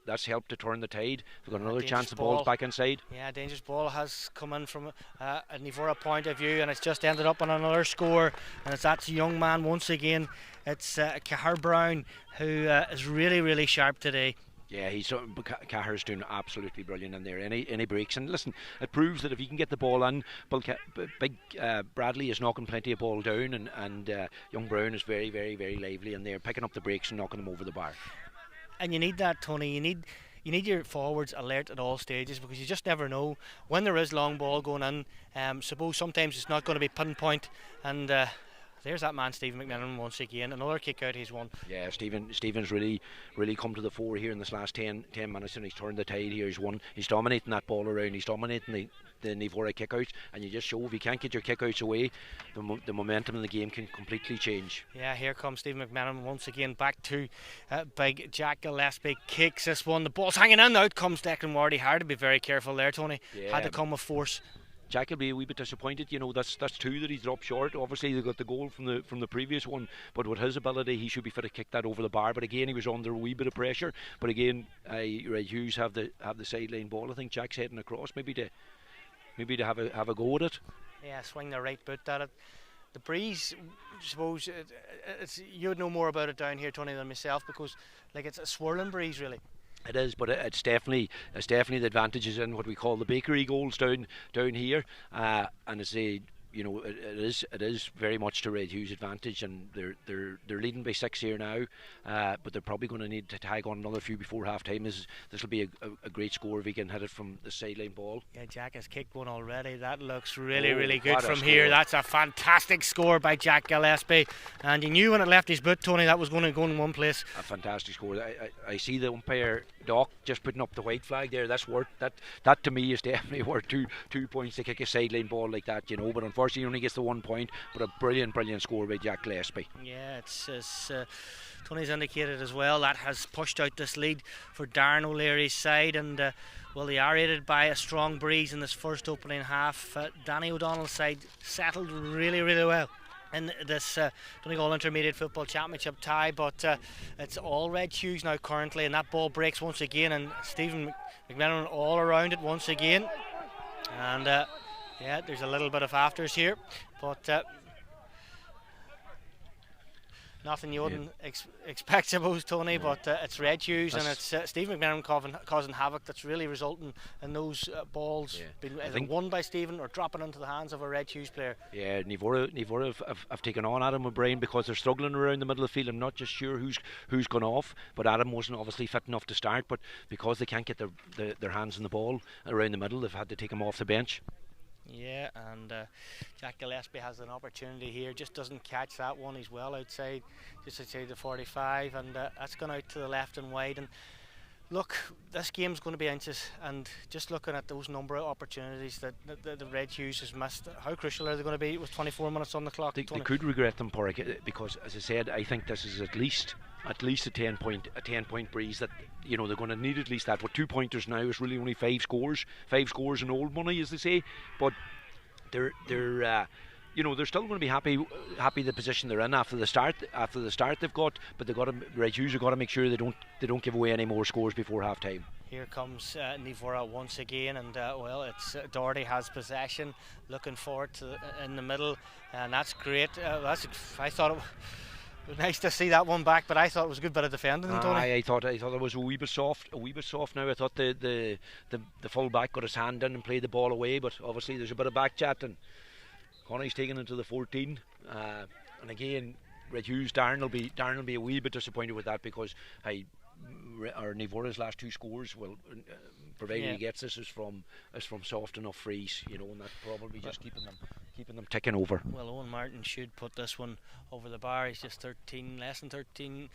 turn the tide. We've got another chance. The ball's back inside. Yeah, dangerous ball has come in from a Nivora point of view, and it's just ended up on another score. And it's that young man once again. It's Cahir Brown, who is really sharp today. Yeah, Cahir's doing absolutely brilliant in there. Any breaks, and listen, it proves that if he can get the ball in, big Bradley is knocking plenty of ball down, and young Brown is very lively in there, picking up the breaks and knocking them over the bar. And you need that, Tony. You need your forwards alert at all stages, because you just never know when there is long ball going in. Suppose sometimes it's not going to be pinpoint, and there's that man, Stephen McMenamin, once again. Another kick out he's won. Yeah, Stephen's really come to the fore here in this last 10 minutes, and he's turned the tide here. He's dominating that ball around. He's dominating the Nivora kickouts, and you just show if you can't get your kickouts away, the momentum in the game can completely change. Yeah, here comes Stephen McMenamin once again, back to big Jack Gillespie. Kicks this one. The ball's hanging in. Out comes Declan Ward. He had to be very careful there, Tony. Yeah. Had to come with force. Jack will be a wee bit disappointed. That's 2 that he's dropped short. Obviously they got the goal from the previous one, but with his ability he should be fit to kick that over the bar. But again, he was under a wee bit of pressure. But again, Red Hughs have the sideline ball. I think Jack's heading across, maybe to have a go at it. Yeah, swing the right boot at it. The breeze, I suppose, you would know more about it down here, Tony, than myself, because it's a swirling breeze really. It is, but it's definitely the advantages in what we call the bakery goals down here, and it's it is very much to Red Hughs' advantage, and they're leading by 6 here now, but they're probably going to need to tag on another few before half time. This will be a great score if he can hit it from the sideline ball. Yeah, Jack has kicked one already. That looks really good from here. That's a fantastic score by Jack Gillespie, and he knew when it left his boot, Tony, that was going to go in one place. A fantastic score. I see the umpire Doc just putting up the white flag there. That's worth that to me is definitely worth 2 points to kick a sideline ball like that, but unfortunately he only gets the 1 point. But a brilliant score by Jack Gillespie. Yeah, it's as Tony's indicated as well, that has pushed out this lead for Darren O'Leary's side, and they are aided by a strong breeze in this first opening half. Danny O'Donnell's side settled really well in this Donegal Intermediate Football Championship tie, but it's all Red Hughs now currently, and that ball breaks once again, and Stephen McMenamin all around it once again, and yeah, there's a little bit of afters here, but nothing you wouldn't expect, suppose, Tony, but it's Red Hughs, and it's Stephen McMenamin causing havoc that's really resulting in those balls being either won by Stephen or dropping into the hands of a Red Hughs player. Yeah, Nivora have taken on Adam O'Brien because they're struggling around the middle of the field. I'm not just sure who's gone off, but Adam wasn't obviously fit enough to start, but because they can't get their hands on the ball around the middle, they've had to take him off the bench. Yeah, and Jack Gillespie has an opportunity here, just doesn't catch that one. He's well outside, just outside the 45, and that's gone out to the left and wide. And look, this game's going to be inches, and just looking at those number of opportunities that the Red Hughs has missed, how crucial are they going to be with 24 minutes on the clock? They could regret them, Porrick, because as I said, I think this is at least a 10 point breeze that they're going to need at least that. With 2 pointers now is really only 5 scores in old money, as they say, but they're still going to be happy the position they're in after the start they've got, but Red Hughs have got to make sure they don't give away any more scores before half time. Here comes Nivora once again, and it's Doherty has possession, looking forward to in the middle, and that's great. I thought it was nice to see that one back, but I thought it was a good bit of defending, Tony. I thought it was a wee bit soft now. I thought the full back got his hand in and played the ball away, but obviously there's a bit of back chat, and Connie's taken into the 14, and again, Red Hughs, Darren will be a wee bit disappointed with that, because or Nivora's last 2 scores, well, provided he gets this, is from soft enough frees, you know, and that's probably just keeping them ticking over. Well, Owen Martin should put this one over the bar. He's just 13, less than 13.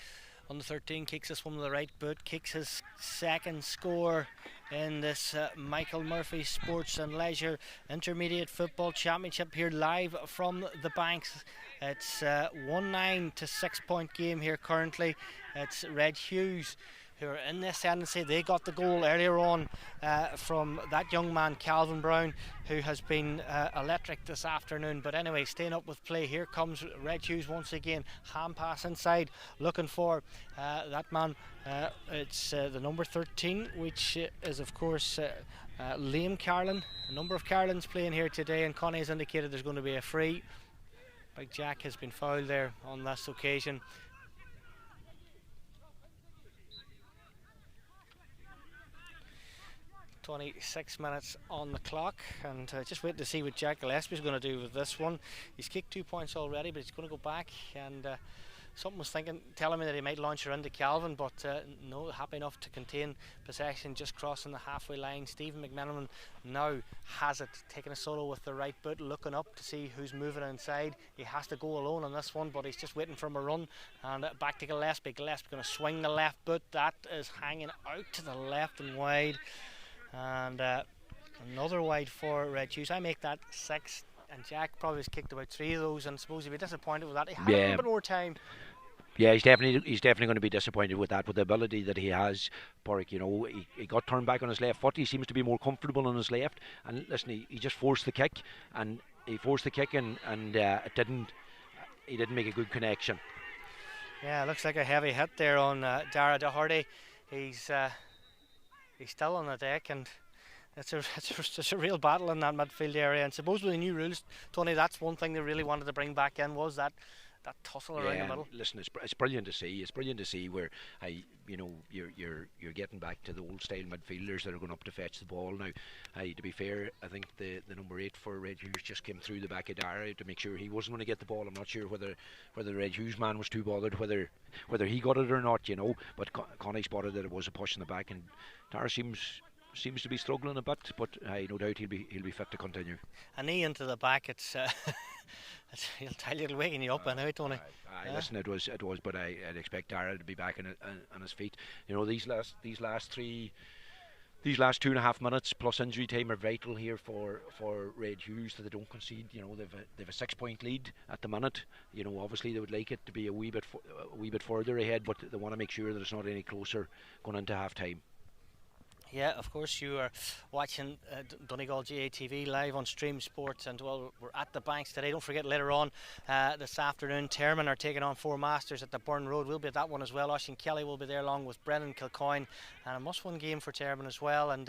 Under 13, kicks this one with the right boot, kicks his second score in this Michael Murphy Sports and Leisure Intermediate Football Championship, here live from the banks. It's 1-9 to 6 point game here currently. It's Red Hughs who are in the ascendancy. They got the goal earlier on from that young man Calvin Brown, who has been electric this afternoon. But anyway, staying up with play. Here comes Red Hughs once again. Hand pass inside, looking for that man. It's the number 13, which is of course Liam Carlin. A number of Carlins playing here today, and Connie has indicated there's going to be a free. Big Jack has been fouled there on this occasion. 26 minutes on the clock, and just waiting to see what Jack Gillespie is going to do with this one. He's kicked 2 points already, but he's going to go back, and something was telling me that he might launch her into Calvin, but no, happy enough to contain possession, just crossing the halfway line. Stephen McMenamin now has it, taking a solo with the right boot, looking up to see who's moving inside. He has to go alone on this one, but he's just waiting for him a run, and back to Gillespie. Gillespie going to swing the left boot. That is hanging out to the left and wide, and another wide for Red Hughs. I make that 6, and Jack probably has kicked about 3 of those, and I suppose he'd be disappointed with that. He had a little bit more time. Yeah, he's definitely going to be disappointed with that, with the ability that he has. Porrick, you know, he got turned back on his left foot. He seems to be more comfortable on his left, and listen, he just forced the kick, and he it didn't. He didn't make a good connection. Yeah, it looks like a heavy hit there on Dara Doherty. He's still on the deck, and it's a real battle in that midfield area. And suppose with the new rules, Tony, that's one thing they really wanted to bring back in, was that tussle around the middle. Listen, it's brilliant to see. It's brilliant to see where you're getting back to the old style midfielders that are going up to fetch the ball now. To be fair, I think the number 8 for Red Hughs just came through the back of Dara to make sure he wasn't going to get the ball. I'm not sure whether the Red Hughs man was too bothered whether he got it or not, you know. But Connie spotted that it was a push in the back, and Dara seems to be struggling a bit, but no doubt he'll be fit to continue. A knee into the back, he'll tell you, it'll waken you up anyway, Tony. Listen, it was, but I'd expect Dara to be back on his feet. You know, these last 2.5 minutes plus injury time are vital here for Red Hughs, that they don't concede. You know, they've a 6 point lead at the minute. You know, obviously they would like it to be a wee bit further ahead, but they want to make sure that it's not any closer going into half time. Yeah, of course, you are watching Donegal GATV live on Stream Sports, and well, we're at the banks today. Don't forget, later on this afternoon, Termon are taking on Four Masters at the Burn Road. We'll be at that one as well. Oisin Kelly will be there along with Brennan Kilcoyne, and a must-win game for Termon as well. And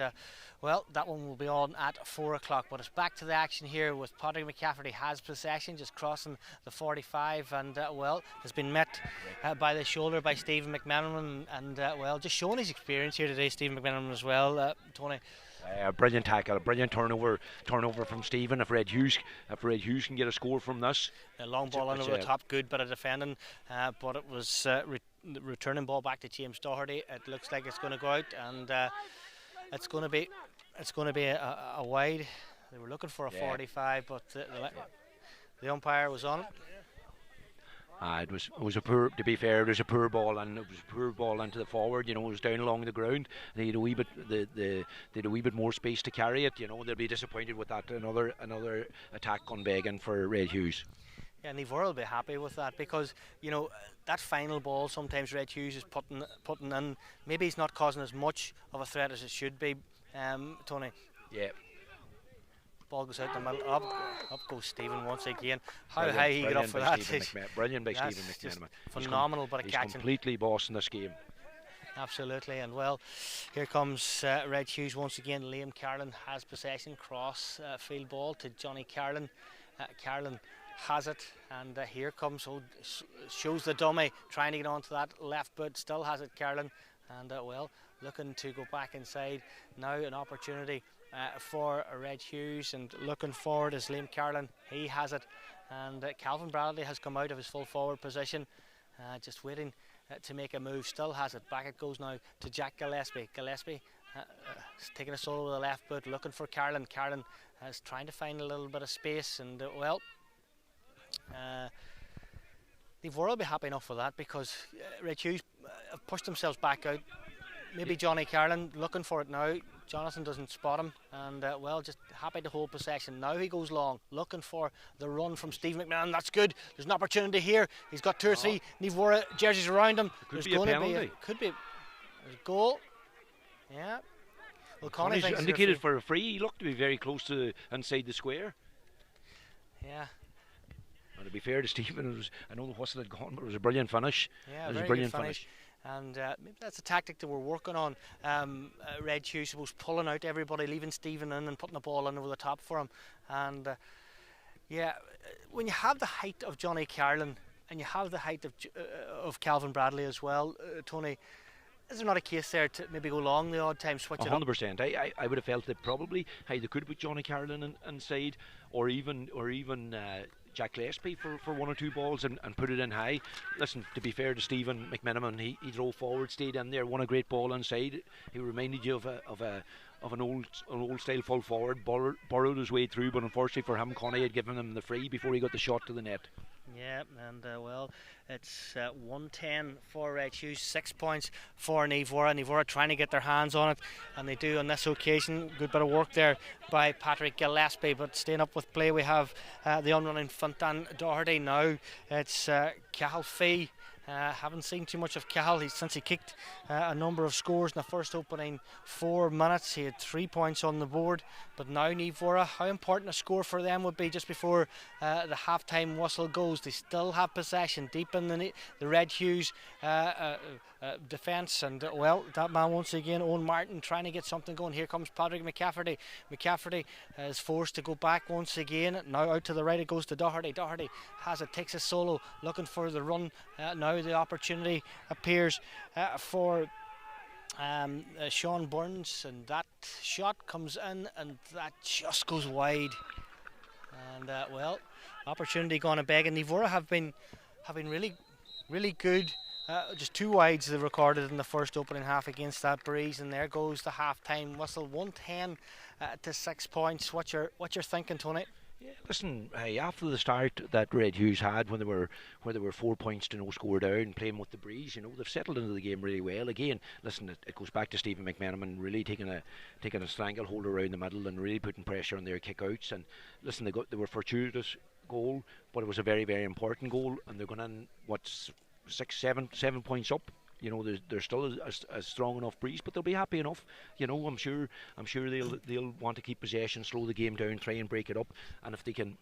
well, that one will be on at 4 o'clock. But it's back to the action here with Patrick McCafferty has possession, just crossing the 45, and well, has been met by the shoulder by Stephen McMenamin, and well, just showing his experience here today, Stephen McMenamin as well, Tony. Brilliant tackle, a brilliant turnover from Stephen. If Red Hughs can get a score from this, a long ball in over the top, good bit of defending, but it was returning ball back to James Doherty. It looks like it's going to go out, and it's going to be a wide. They were looking for a 45, but the umpire was on it. It was a poor. To be fair, it was a poor ball, and it was a poor ball into the forward. You know, it was down along the ground. They had a wee bit more space to carry it. You know, they'll be disappointed with that. Another attack on begging for Red Hughs. Yeah, Nivor will be happy with that, because you know that final ball sometimes Red Hughs is putting in. Maybe he's not causing as much of a threat as it should be. Tony. Yeah. Ball goes out the middle. Up goes Stephen once again. How high he got up for that? Brilliant by Stephen McMenamin. Phenomenal bit of catching. He's completely bossing this game. Absolutely, and well, here comes Red Hughs once again. Liam Carlin has possession, cross field ball to Johnny Carlin. Carlin has it, and here comes, shows the dummy, trying to get onto that left boot, still has it Carlin, and well, looking to go back inside. Now an opportunity for Red Hughs, and looking forward is Liam Carlin. He has it, and Calvin Bradley has come out of his full forward position, just waiting to make a move. Still has it. Back it goes now to Jack Gillespie. Gillespie taking a solo with the left boot, looking for Carlin. Carlin is trying to find a little bit of space, and Nivora will be happy enough with that, because Red Hughs have pushed themselves back out. Maybe Johnny Carlin looking for it now. Jonathan doesn't spot him, and just happy to hold possession. Now he goes long, looking for the run from Steve McMahon. That's good. There's an opportunity here. He's got 2 or 3 Nivora jerseys around him. Could be a penalty. Could be. There's a goal. Yeah. Well, Connie thinks indicated for a free. He looked to be very close to inside the square. Yeah. And to be fair to Stephen, I know the whistle had gone, but it was a brilliant finish. Yeah, it was very a brilliant good finish. And maybe that's a tactic that we're working on. Red Hughs was pulling out everybody, leaving Stephen in and putting the ball in over the top for him. And when you have the height of Johnny Carlin and you have the height of Calvin Bradley as well, Tony, is there not a case there to maybe go long the odd time, switch 100%. I would have felt that probably they could put Johnny Carlin inside, or even Jack Gillespie for 1 or 2 balls and put it in high. Listen, to be fair to Stephen McMenamin, he drove forward, stayed in there, won a great ball inside. He reminded you of an old style full forward, borrowed his way through, but unfortunately for him, Connie had given him the free before he got the shot to the net. Yeah, and it's 110 for Red Hughs, 6 points for Nivora. Nivora trying to get their hands on it, and they do on this occasion. Good bit of work there by Patrick Gillespie, but staying up with play, we have the unrunning Fontan Doherty now. It's Cahill Fee. Haven't seen too much of Cahill since he kicked a number of scores in the first opening 4 minutes. He had 3 points on the board, but now Nivora, how important a score for them would be just before the half-time whistle goes. They still have possession deep in the Red Hughs defence, and that man once again, Owen Martin, trying to get something going. Here comes Patrick McCafferty. McCafferty is forced to go back once again. Now out to the right it goes to Doherty. Doherty has it, takes a solo, looking for the run. Now the opportunity appears for Sean Burns, and that shot comes in, and that just goes wide. And opportunity gone a beg, and Nivora have been really, really good. Just 2 wides they recorded in the first opening half against that breeze, and there goes the half-time whistle. 110 to 6 points. What you're thinking, Tony? Yeah, listen, after the start that Red Hughs had, when they were 4 points to no score down, playing with the breeze, they've settled into the game really well. Again, listen, it goes back to Stephen McMenamin really taking a stranglehold around the middle and really putting pressure on their kickouts. And listen, they were fortuitous goal, but it was a very, very important goal, and they're going in 7 points up. There's still a strong enough breeze, but they'll be happy enough. I'm sure they'll want to keep possession, slow the game down, try and break it up. And if they can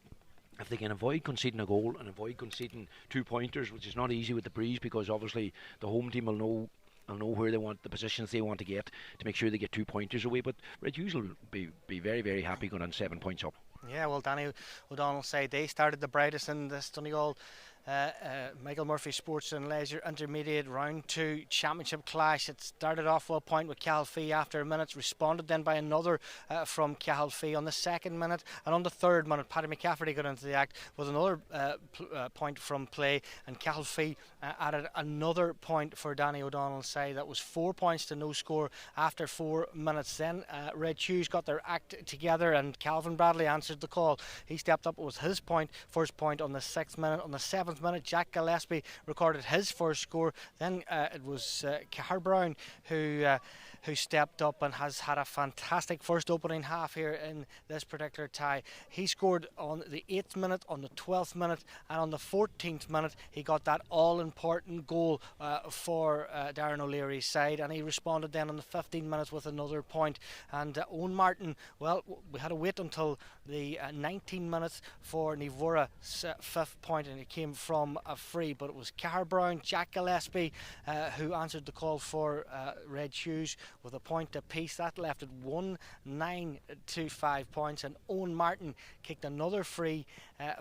avoid conceding a goal and avoid conceding 2 pointers, which is not easy with the breeze, because obviously the home team will know where they want, the positions they want to get, to make sure they get 2 pointers away. But Red Hughs will be very, very happy going on 7 points up. Yeah, well, Danny O'Donnell said they started the brightest in this Donegal Michael Murphy Sports and Leisure Intermediate Round 2 Championship clash. It started off well point with Cahill Fee after a minute, responded then by another from Cahill Fee on the 2nd minute, and on the 3rd minute Paddy McCafferty got into the act with another point from play, and Cahill Fee added another point for Danny O'Donnell's side. That was 4 points to no score after 4 minutes. Then Red Hughs got their act together, and Calvin Bradley answered the call. He stepped up, it was his first point on the 6th minute. On the 7th minute, Jack Gillespie recorded his first score. Then it was Cahir Brown who stepped up and has had a fantastic first opening half here in this particular tie. He scored on the 8th minute, on the 12th minute, and on the 14th minute he got that all-important goal for Darren O'Leary's side, and he responded then on the 15th minute with another point. And Owen Martin, well, we had to wait until the 19 minutes for Nivora's 5th point, and it came from a free, but it was Cahir Brown, Jack Gillespie who answered the call for Red Hughs with a point apiece. That left it 1-9 to 5 points, and Owen Martin kicked another free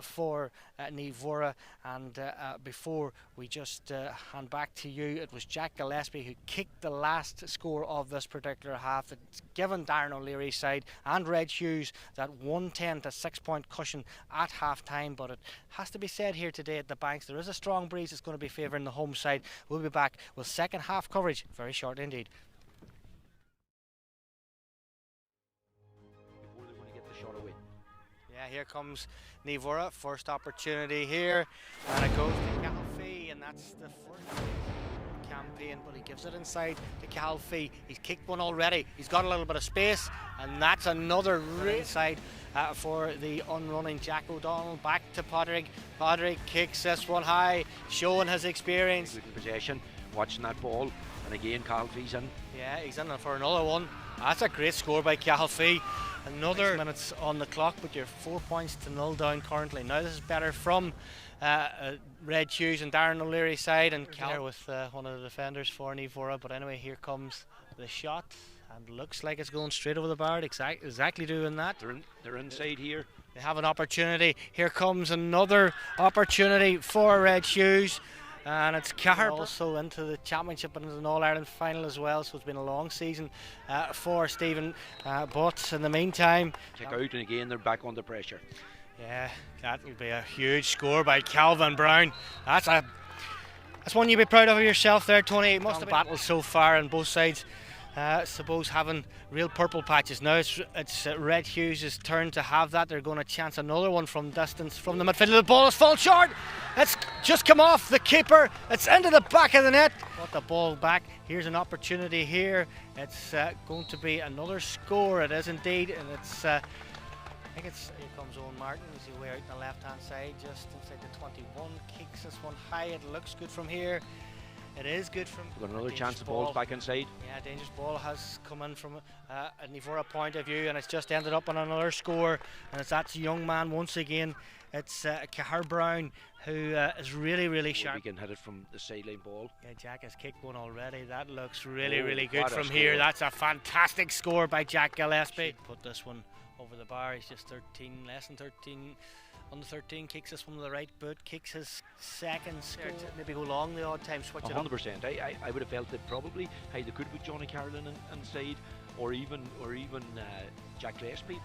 for Naomh Muire. And before we just hand back to you, it was Jack Gillespie who kicked the last score of this particular half. It's given Darren O'Leary's side and Reg Hughs that 110 to 6 point cushion at half time. But it has to be said here today at the Banks, there is a strong breeze that's going to be favouring the home side. We'll be back with second half coverage very short indeed. Before they're going to get the shot away. Yeah, here comes Naomh Muire, first opportunity here, and it goes to Calfee, and that's the first campaign, but he gives it inside to Calfee. He's kicked one already, he's got a little bit of space, and that's another inside for the unrunning Jack O'Donnell. Back to Padraig. Padraig kicks this one high, showing his experience. Good in possession, watching that ball, and again Calfee's in. Yeah, he's in for another one. That's a great score by Calfee. Another 6 minutes on the clock, but you're 4 points to 0 down currently. Now this is better from Red Hughs and Darren O'Leary's side, and Cal with one of the defenders for Naomh Muire. But anyway, here comes the shot, and looks like it's going straight over the bar. Exactly doing that. They're inside here. They have an opportunity. Here comes another opportunity for Red Hughs. And it's Carr also into the championship and an All-Ireland final as well, so it's been a long season for Stephen, but in the meantime, Kick out, and again they're back under pressure. Yeah, that will be a huge score by Calvin Brown. That's one you'd be proud of yourself there, Tony. It must have been battles so far on both sides. Suppose having real purple patches. Now it's Red Hughs' turn to have that. They're going to chance another one from distance from the midfield. The ball has fallen short. It's just come off the keeper. It's into the back of the net. Got the ball back. Here's an opportunity here. It's going to be another score. It is indeed, and it's. I think it's. Here comes Owen Martin. He's away out on the left-hand side, just inside the 21. Kicks this one high. It looks good from here. It is good from. We've got another chance. The ball's back inside. Yeah, dangerous ball has come in from a Naomh Muire point of view, and it's just ended up on another score. And it's that young man once again. It's Cahir Brown who is really sharp. We can hit it from the sideline ball. Yeah, Jack has kicked one already. That looks really good from here. That's a fantastic score by Jack Gillespie. Put this one over the bar. He's just 13, less than 13. Under 13, kicks this one with the right boot, kicks his second score. Maybe go long the odd time, switch it up. 100%. I would have felt that probably they could with Johnny Carolyn inside, or even Jack Gillespie.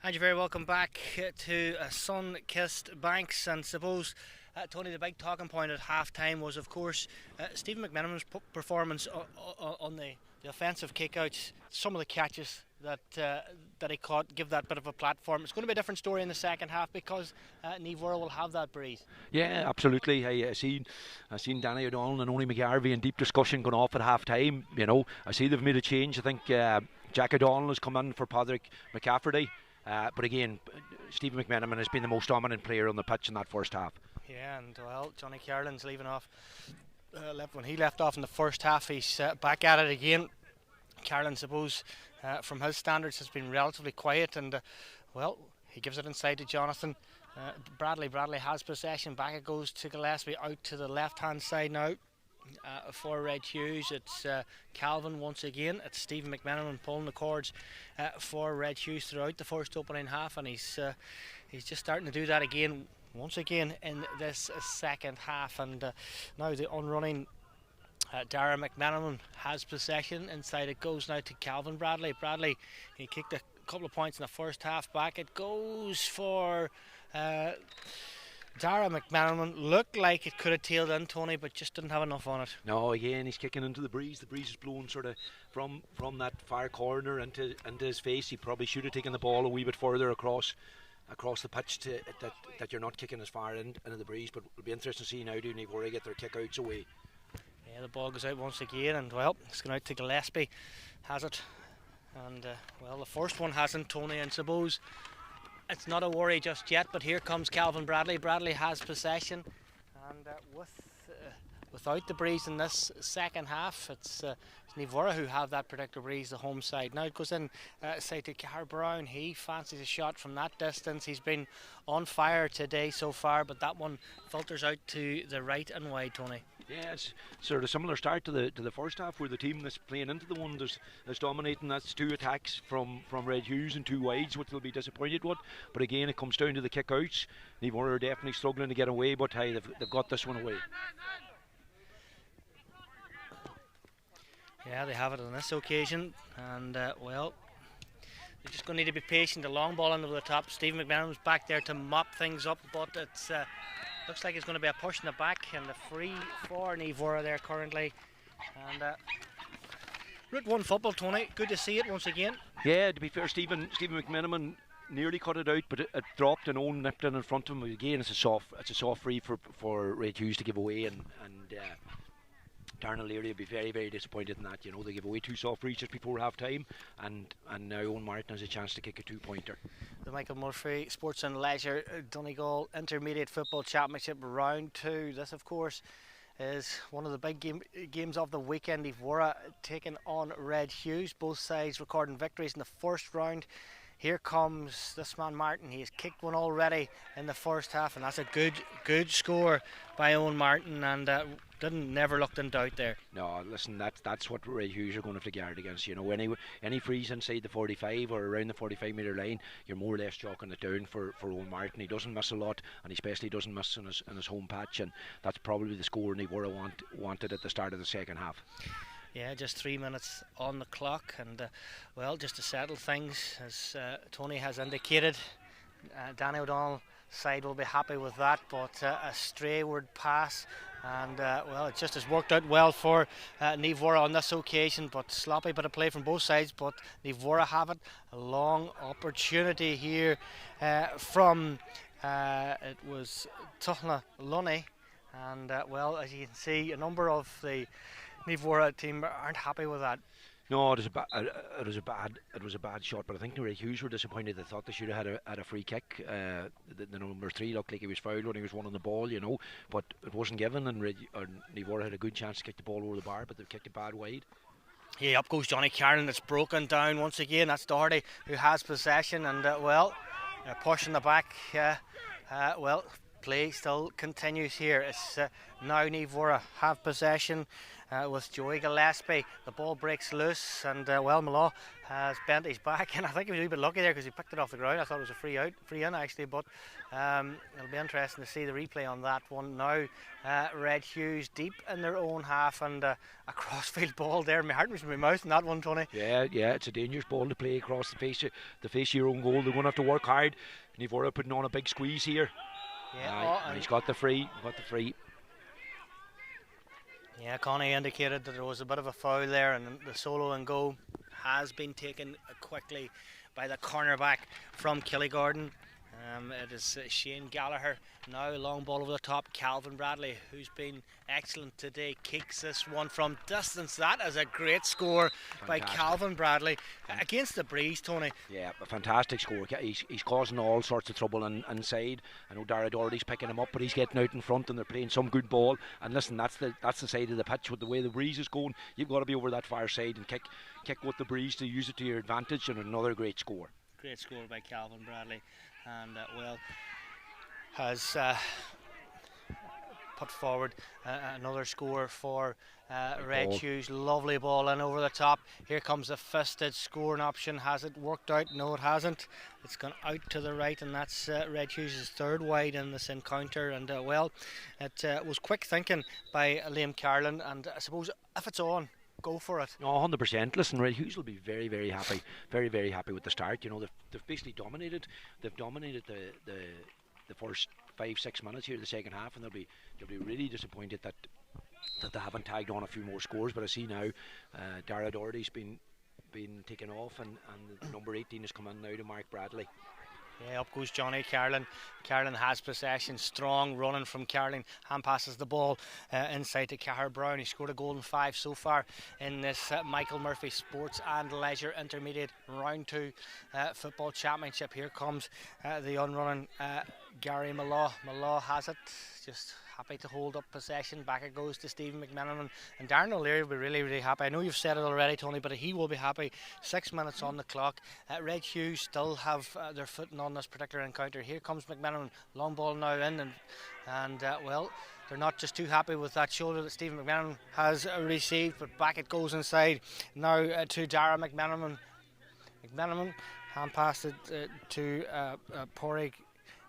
And you're very welcome back to sun-kissed banks. And suppose, Tony, the big talking point at half-time was, of course, Stephen McMenamin's performance on the offensive kick-outs. Some of the catches that he caught give that bit of a platform. It's going to be a different story in the second half because Naomh Muire will have that breeze. Yeah, absolutely. I seen Danny O'Donnell and Oni McGarvey in deep discussion going off at half-time. I see they've made a change. I think Jack O'Donnell has come in for Patrick McCafferty. But again, Stephen McMenamin has been the most dominant player on the pitch in that first half. Yeah, and well, Johnny Carlin's leaving off. When he left off in the first half, he's back at it again. Carlin, suppose, from his standards, has been relatively quiet, and he gives it inside to Jonathan. Bradley has possession. Back it goes to Gillespie, out to the left-hand side now. For Red Hughs, it's Calvin once again. It's Stephen McMenamin pulling the cords for Red Hughs throughout the first opening half, and he's just starting to do that again, once again in this second half. And now the on-running Dara McMenamin has possession. Inside it goes now to Calvin Bradley. He kicked a couple of points in the first half. Back it goes for Dara McMenamin. Looked like it could have tailed in, Tony, but just didn't have enough on it. No, again, he's kicking into the breeze. The breeze is blowing sort of from that far corner into his face. He probably should have taken the ball a wee bit further across the pitch that you're not kicking as far into the breeze. But it'll be interesting to see now do Naomh Muire get their kick outs away. Yeah, the ball goes out once again, and it's going out to Gillespie. Has it? And the first one hasn't, Tony, and suppose it's not a worry just yet, but here comes Calvin Bradley. Bradley has possession, and without the breeze in this second half, it's Naomh Muire who have that particular breeze, the home side. Now it goes in, say, to Car Brown. He fancies a shot from that distance. He's been on fire today so far, but that one filters out to the right and wide, Tony. Yeah, it's sort of similar start to the first half, where the team that's playing into the one that's dominating. That's 2 attacks from Red Hughs and 2 wides, which they'll be disappointed with. But again, it comes down to the kick-outs. Naomh Muire are definitely struggling to get away, but hey, they've got this one away. Yeah, they have it on this occasion, and they're just going to need to be patient. The long ball into the top. Stephen McMenamin's back there to mop things up, but it's looks like it's going to be a push in the back, and the free for Naomh Muire there currently. And Route 1 football, Tony. Good to see it once again. Yeah, to be fair, Stephen McMenamin nearly cut it out, but it dropped and Owen nipped in front of him. Again, it's a soft free for Red Hughs to give away, and Darnell Leary will be very, very disappointed in that. They give away 2 soft frees just before half time, and now Owen Martin has a chance to kick a 2-pointer. The Michael Murphy Sports and Leisure Donegal Intermediate Football Championship Round 2. This, of course, is one of the big games of the weekend. Naomh Muire taking on Red Hughs. Both sides recording victories in the first round. Here comes this man Martin. He has kicked one already in the first half, and that's a good score by Owen Martin, and never looked in doubt there. No, listen, that's what Red Hughs are going to have to guard against. Any frees inside the 45 or around the 45 metre line, you're more or less chalking it down for Owen Martin. He doesn't miss a lot, and he especially doesn't miss in his home patch, and that's probably the score Naomh Muire wanted at the start of the second half. Yeah, just 3 minutes on the clock, and just to settle things, as Tony has indicated, Danny O'Donnell side will be happy with that, but a straightward pass, and it just has worked out well for Naomh Muire on this occasion, but sloppy bit of play from both sides, but Naomh Muire have it. A long opportunity here from it was Tuchna Lunny, and as you can see, a number of the Naomh Muire team aren't happy with that. No, it was a bad shot, but I think the Red Hughs were disappointed. They thought they should have had a free kick. The number 3 looked like he was fouled when he was running the ball, but it wasn't given, and Naomh Muire had a good chance to kick the ball over the bar, but they've kicked it bad wide. Yeah, up goes Johnny Carlin. It's broken down once again. That's Doherty who has possession, and pushing the back. play still continues here. It's now Naomh Muire have possession with Joey Gillespie. The ball breaks loose, and Mallow has bent his back, and I think he was a wee bit lucky there because he picked it off the ground. I thought it was a free in actually, but it'll be interesting to see the replay on that one now. Red Hughs deep in their own half, and a crossfield ball there. My heart was in my mouth in that one, Tony. Yeah, it's a dangerous ball to play across the face of your own goal. They're going to have to work hard. Naomh Muire putting on a big squeeze here. Yeah, and he's got the free. Yeah, Connie indicated that there was a bit of a foul there, and the solo and go has been taken quickly by the cornerback from Killigordon. It is Shane Gallagher now, long ball over the top. Calvin Bradley, who's been excellent today, kicks this one from distance. That is a great score by Calvin Bradley against the breeze, Tony. Yeah, a fantastic score. He's causing all sorts of trouble inside. I know Dara Doherty's picking him up, but he's getting out in front, and they're playing some good ball. And listen, that's the side of the pitch with the way the breeze is going. You've got to be over that far side and kick with the breeze to use it to your advantage, and another great score. Great score by Calvin Bradley, and has put forward another score for Red Hughs. Lovely ball in over the top. Here comes a fisted scoring option. Has it worked out? No, it hasn't. It's gone out to the right, and that's Red Hughs' third wide in this encounter. And it was quick thinking by Liam Carlin, and I suppose if it's on, go for it. No, 100%. Listen, Red Hughs will be very, very happy. Very, very happy with the start. You know, they've basically dominated. They've dominated the first 5-6 minutes here, the second half, and they'll be really disappointed that they haven't tagged on a few more scores. But I see now Dara Doherty's been taken off, and number 18 has come in now to Mark Bradley. Yeah, up goes Johnny Carlin. Carlin has possession, strong running from Carlin. Hand passes the ball inside to Cahir Brown. He scored a goal in 5 so far in this Michael Murphy Sports and Leisure Intermediate Round 2 Football Championship. Here comes the unrunning Gary Mallow. Mallow has it, just happy to hold up possession. Back it goes to Stephen McMenamin, and Darren O'Leary will be really, really happy. I know you've said it already, Tony, but he will be happy. 6 minutes on the clock. Red Hughs still have their footing on this particular encounter. Here comes McMenamin, long ball now in, and they're not just too happy with that shoulder that Stephen McMenamin has received, but back it goes inside now to Dara McMenamin. McMenamin hand passed it to Porrig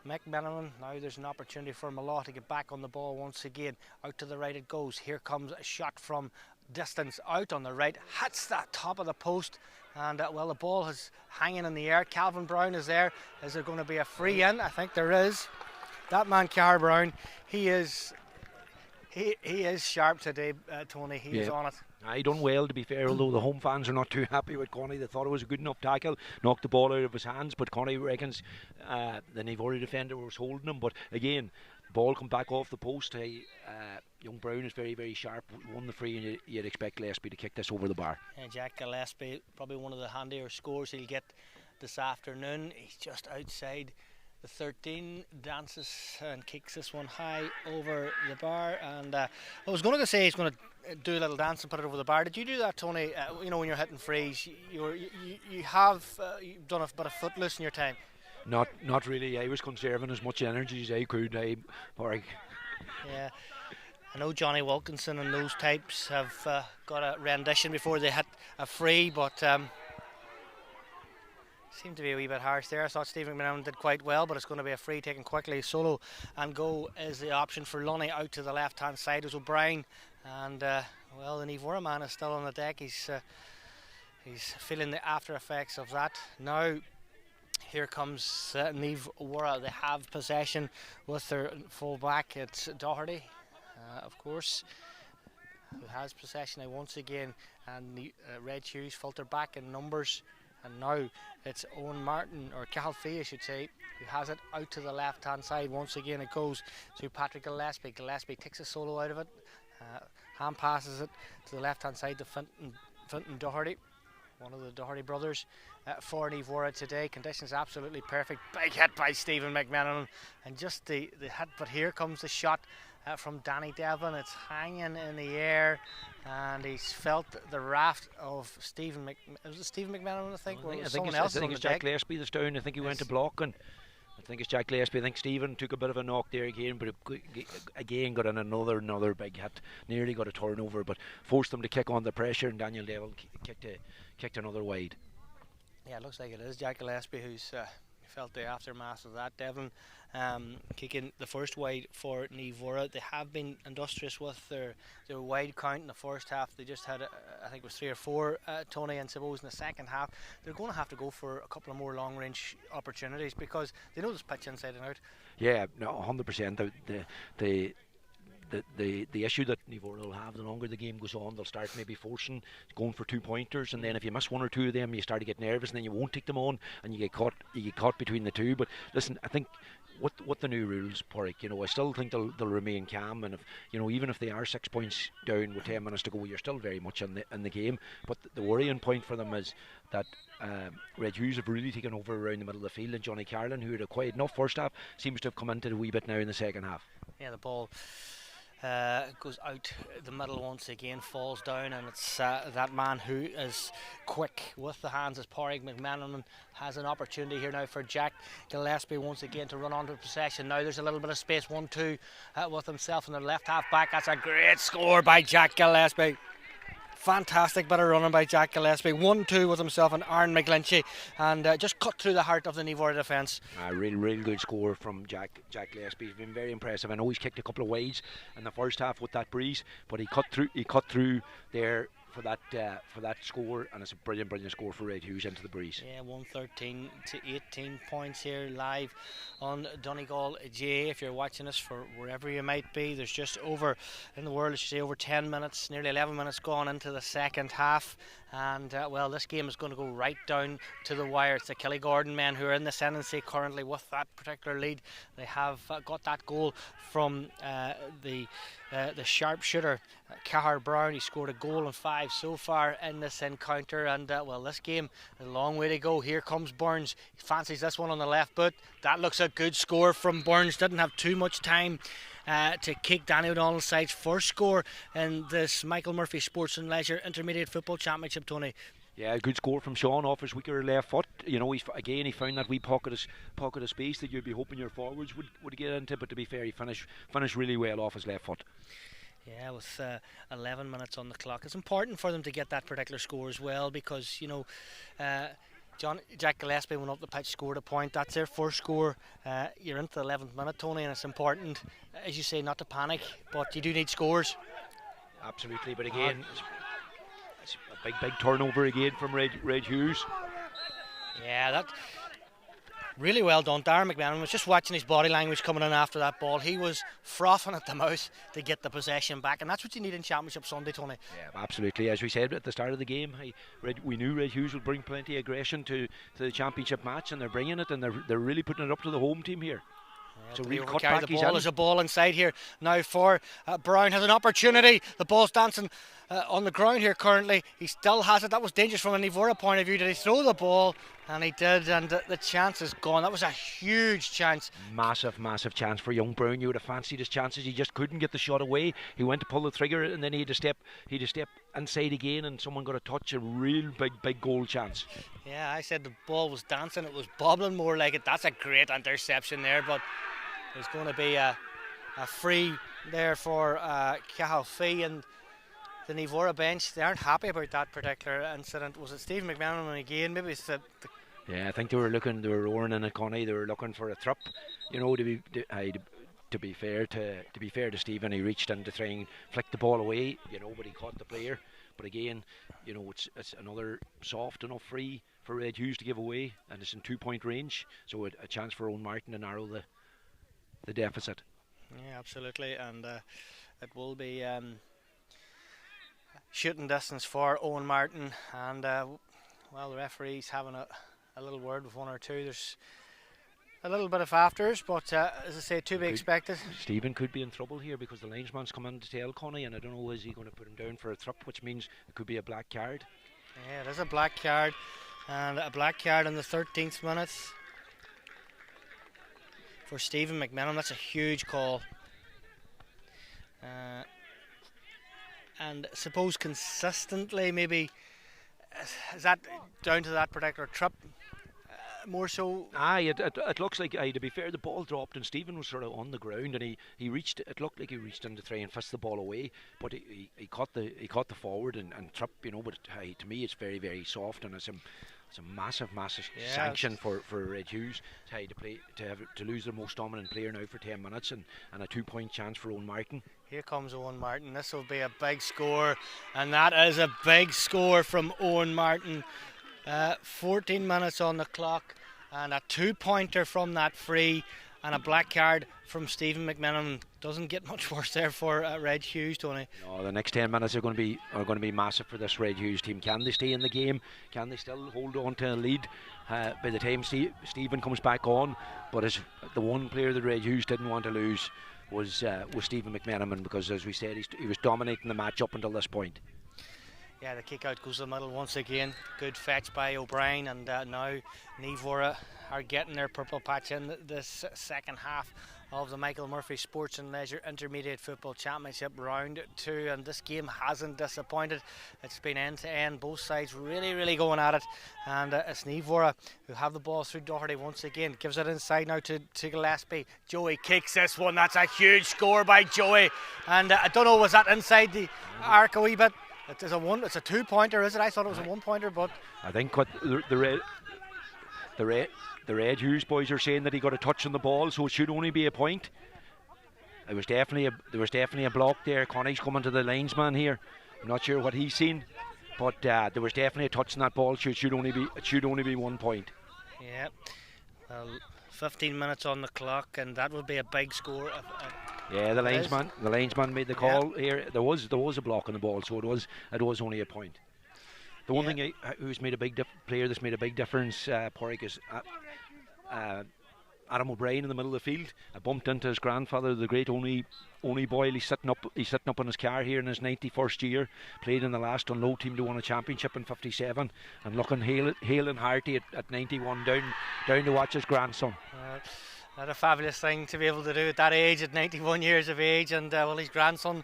McMenamin. Now there's an opportunity for Mallow to get back on the ball once again. Out to the right it goes. Here comes a shot from distance out on the right. Hits that top of the post, and the ball is hanging in the air. Calvin Brown is there. Is there going to be a free in? I think there is. That man Cahir Brown, he is sharp today, Tony. He is on it. He done well, to be fair, although the home fans are not too happy with Connie. They thought it was a good enough tackle, knocked the ball out of his hands, but Connie reckons the Naomh Muire defender was holding him. But again, ball come back off the post. Young Brown is very, very sharp, won the free, and you'd expect Gillespie to kick this over the bar. Jack Gillespie, probably one of the handier scores he'll get this afternoon. He's just outside the 13, dances and kicks this one high over the bar, and I was going to say he's going to do a little dance and put it over the bar. Did you do that, Tony? When you're hitting frees, you've done a bit of footloose in your time. Not really. I was conserving as much energy as I could. Yeah, I know Johnny Wilkinson and those types have got a rendition before they hit a free, but seemed to be a wee bit harsh there. I thought Stephen McMenamin did quite well, but it's going to be a free taken quickly. Solo and go is the option for Lunny. Out to the left hand side is O'Brien, and the Naomh Muire man is still on the deck. He's feeling the after effects of that. Now here comes Naomh Muire. They have possession with their full back. It's Doherty, of course, who has possession now once again, and the Red Hughs filter back in numbers. And now it's Owen Martin, or Cathal Fee I should say, who has it out to the left hand side. Once again it goes to Patrick Gillespie. Gillespie takes a solo out of it, hand passes it to the left hand side to Fintan Doherty, one of the Doherty brothers, for Naomh Muire today. Conditions absolutely perfect. Big hit by Stephen McMenamin, and just the hit, but here comes the shot from Danny Devlin. It's hanging in the air, and he's felt the raft of Stephen McMenamin, I think? I think it's Jack Gillespie that's down. I think he went to block, and I think it's Jack Gillespie. I think Stephen took a bit of a knock there again, but again got in another big hit. Nearly got a turnover, but forced them to kick on the pressure, and Daniel Devil kicked another wide. Yeah, it looks like it is Jack Gillespie who's felt the aftermath of that. Devlin kicking the first wide for Naomh Muire. They have been industrious with their wide count in the first half. They just had, I think it was 3 or 4, Tony, and suppose in the second half they're going to have to go for a couple of more long range opportunities because they know this pitch inside and out. Yeah, no, 100%. The issue that Naomh Muire will have, the longer the game goes on, they'll start maybe forcing, going for 2 pointers, and then if you miss 1 or 2 of them, you start to get nervous, and then you won't take them on, and you get caught between the two. But listen, I think what the new rules, Porrick, I still think they'll remain calm, and if even if they are 6 points down with 10 minutes to go, you're still very much in the game. But the worrying point for them is that Red Hughs have really taken over around the middle of the field, and Johnny Carlin, who had a quiet enough first half, seems to have come into it a wee bit now in the second half. Yeah, the ball goes out the middle once again, falls down, and it's that man who is quick with the hands as Porrick McManaman has an opportunity here now for Jack Gillespie once again to run onto possession. Now there's a little bit of space, 1-2 with himself and the left half back. That's a great score by Jack Gillespie. Fantastic bit of running by Jack Gillespie. 1-2 with himself and Aaron McGlinchey, and just cut through the heart of the Naomh Muire defence. Real good score from Jack Gillespie. He's been very impressive. I know he's kicked a couple of wides in the first half with that breeze, but he cut through there for that score, and it's a brilliant score for Red Hughs into the breeze. Yeah, 113 to 18 points here live on Donegal GA. If you're watching us for wherever you might be, there's just over in the world, I should say, over 10 minutes, nearly 11 minutes gone into the second half, and well, this game is going to go right down to the wire. It's the Killigordon men who are in the ascendancy currently with that particular lead. They have got that goal from the sharpshooter Cahar Brown. He scored a goal and 5 so far in this encounter, and well, this game a long way to go. Here comes Burns. He fancies this one on the left boot. That looks a good score from Burns. Didn't have too much time to kick Danny O'Donnell's side's first score in this Michael Murphy Sports and Leisure Intermediate Football Championship, Tony. Yeah, a good score from Sean off his weaker left foot. He found that wee pocket of space that you'd be hoping your forwards would get into, but to be fair, he finished really well off his left foot. Yeah, with 11 minutes on the clock. It's important for them to get that particular score as well, because Jack Gillespie went up the pitch, scored a point. That's their first score. You're into the 11th minute, Tony, and it's important, as you say, not to panic, but you do need scores. Absolutely, but again, it's a big turnover again from Red Hughs. Yeah, that really well done. Darren McManaman was just watching his body language coming in after that ball. He was frothing at the mouth to get the possession back, and that's what you need in Championship Sunday, Tony. Yeah, absolutely. As we said at the start of the game, we knew Red Hughs would bring plenty of aggression to the championship match, and they're bringing it, and they're really putting it up to the home team here. So real cut back. The ball is a ball inside here now for Brown. Has an opportunity. The ball's dancing on the ground here currently. He still has it. That was dangerous from a Naomh Muire point of view. Did he throw the ball? And he did, and the chance is gone. That was a huge chance. Massive chance for young Brown. You would have fancied his chances. He just couldn't get the shot away. He went to pull the trigger, and then he had to step inside again, and someone got a touch. A real big goal chance. Yeah, I said the ball was dancing. It was bobbling more like it. That's a great interception there, but there's going to be a free there for Cathal Fee, and the Naomh Muire bench, they aren't happy about that particular incident. Was it Stephen McManaman again? Maybe it's yeah, I think they were roaring in it, Connie. They were looking for a thrip, to be fair to Stephen. He reached in to try and flick the ball away, but he caught the player. But again, it's another soft enough free for Red Hughs to give away, and it's in 2-point range, so a chance for Owen Martin to narrow the deficit. Yeah, absolutely, and it will be shooting distance for Owen Martin, and the referee's having a little word with one or two. There's a little bit of afters, but as I say, to be expected. Stephen could be in trouble here because the linesman's come in to tell Connie, and I don't know, is he going to put him down for a thrip, which means it could be a black card. Yeah, it is a black card, and a black card in the 13th minute for Stephen McManaman. That's a huge call. And suppose consistently, maybe is that down to that particular trip? more so. Aye, it looks like, to be fair, the ball dropped and Stephen was sort of on the ground, and he reached. It looked like he reached in to try and fist the ball away, but he caught the forward and tripped, But to me, it's very, very soft, and it's a massive sanction for Red Hughs to lose their most dominant player now for 10 minutes, and a 2-point chance for Owen Martin. Here comes Owen Martin. This will be a big score, and that is a big score from Owen Martin. 14 minutes on the clock, and a 2-pointer from that free, and a black card from Stephen McMenamin. Doesn't get much worse there for Red Hughs, Tony. No, the next 10 minutes are going to be massive for this Red Hughs team. Can they stay in the game? Can they still hold on to a lead by the time Stephen comes back on? But as the one player that Red Hughs didn't want to lose was Stephen McMenamin, because, as we said, he was dominating the match up until this point. Yeah, the kick out goes to the middle once again. Good fetch by O'Brien, and now Naomh Muire are getting their purple patch in this second half of the Michael Murphy Sports and Leisure Intermediate Football Championship round 2, and this game hasn't disappointed. It's been end to end, both sides really going at it, and it's Naomh Muire who have the ball through Doherty once again. Gives it inside now to Gillespie. Joey kicks this one. That's a huge score by Joey, and I don't know, was that inside the arc a wee bit? It's a 2-pointer, is it? I thought it was a 1-pointer, but I think what the Red Hughs boys are saying that he got a touch on the ball, so it should only be a point. There was definitely a block there. Connie's coming to the linesman here. I'm not sure what he's seen, but there was definitely a touch on that ball. So it should only be 1 point. Yeah. Well, 15 minutes on the clock, and that would be a big score. Yeah, the linesman made the call here. There was a block on the ball, so it was only a point. The one thing who's made a big player that's made a big difference, Porrick, is Adam O'Brien in the middle of the field. I bumped into his grandfather, the great only Boyle. He's sitting up in his car here in his 91st year. Played in the last Dunlow team to win a championship in '57, and looking hale and hearty at 91, down to watch his grandson. That's a fabulous thing to be able to do at that age, at 91 years of age, and his grandson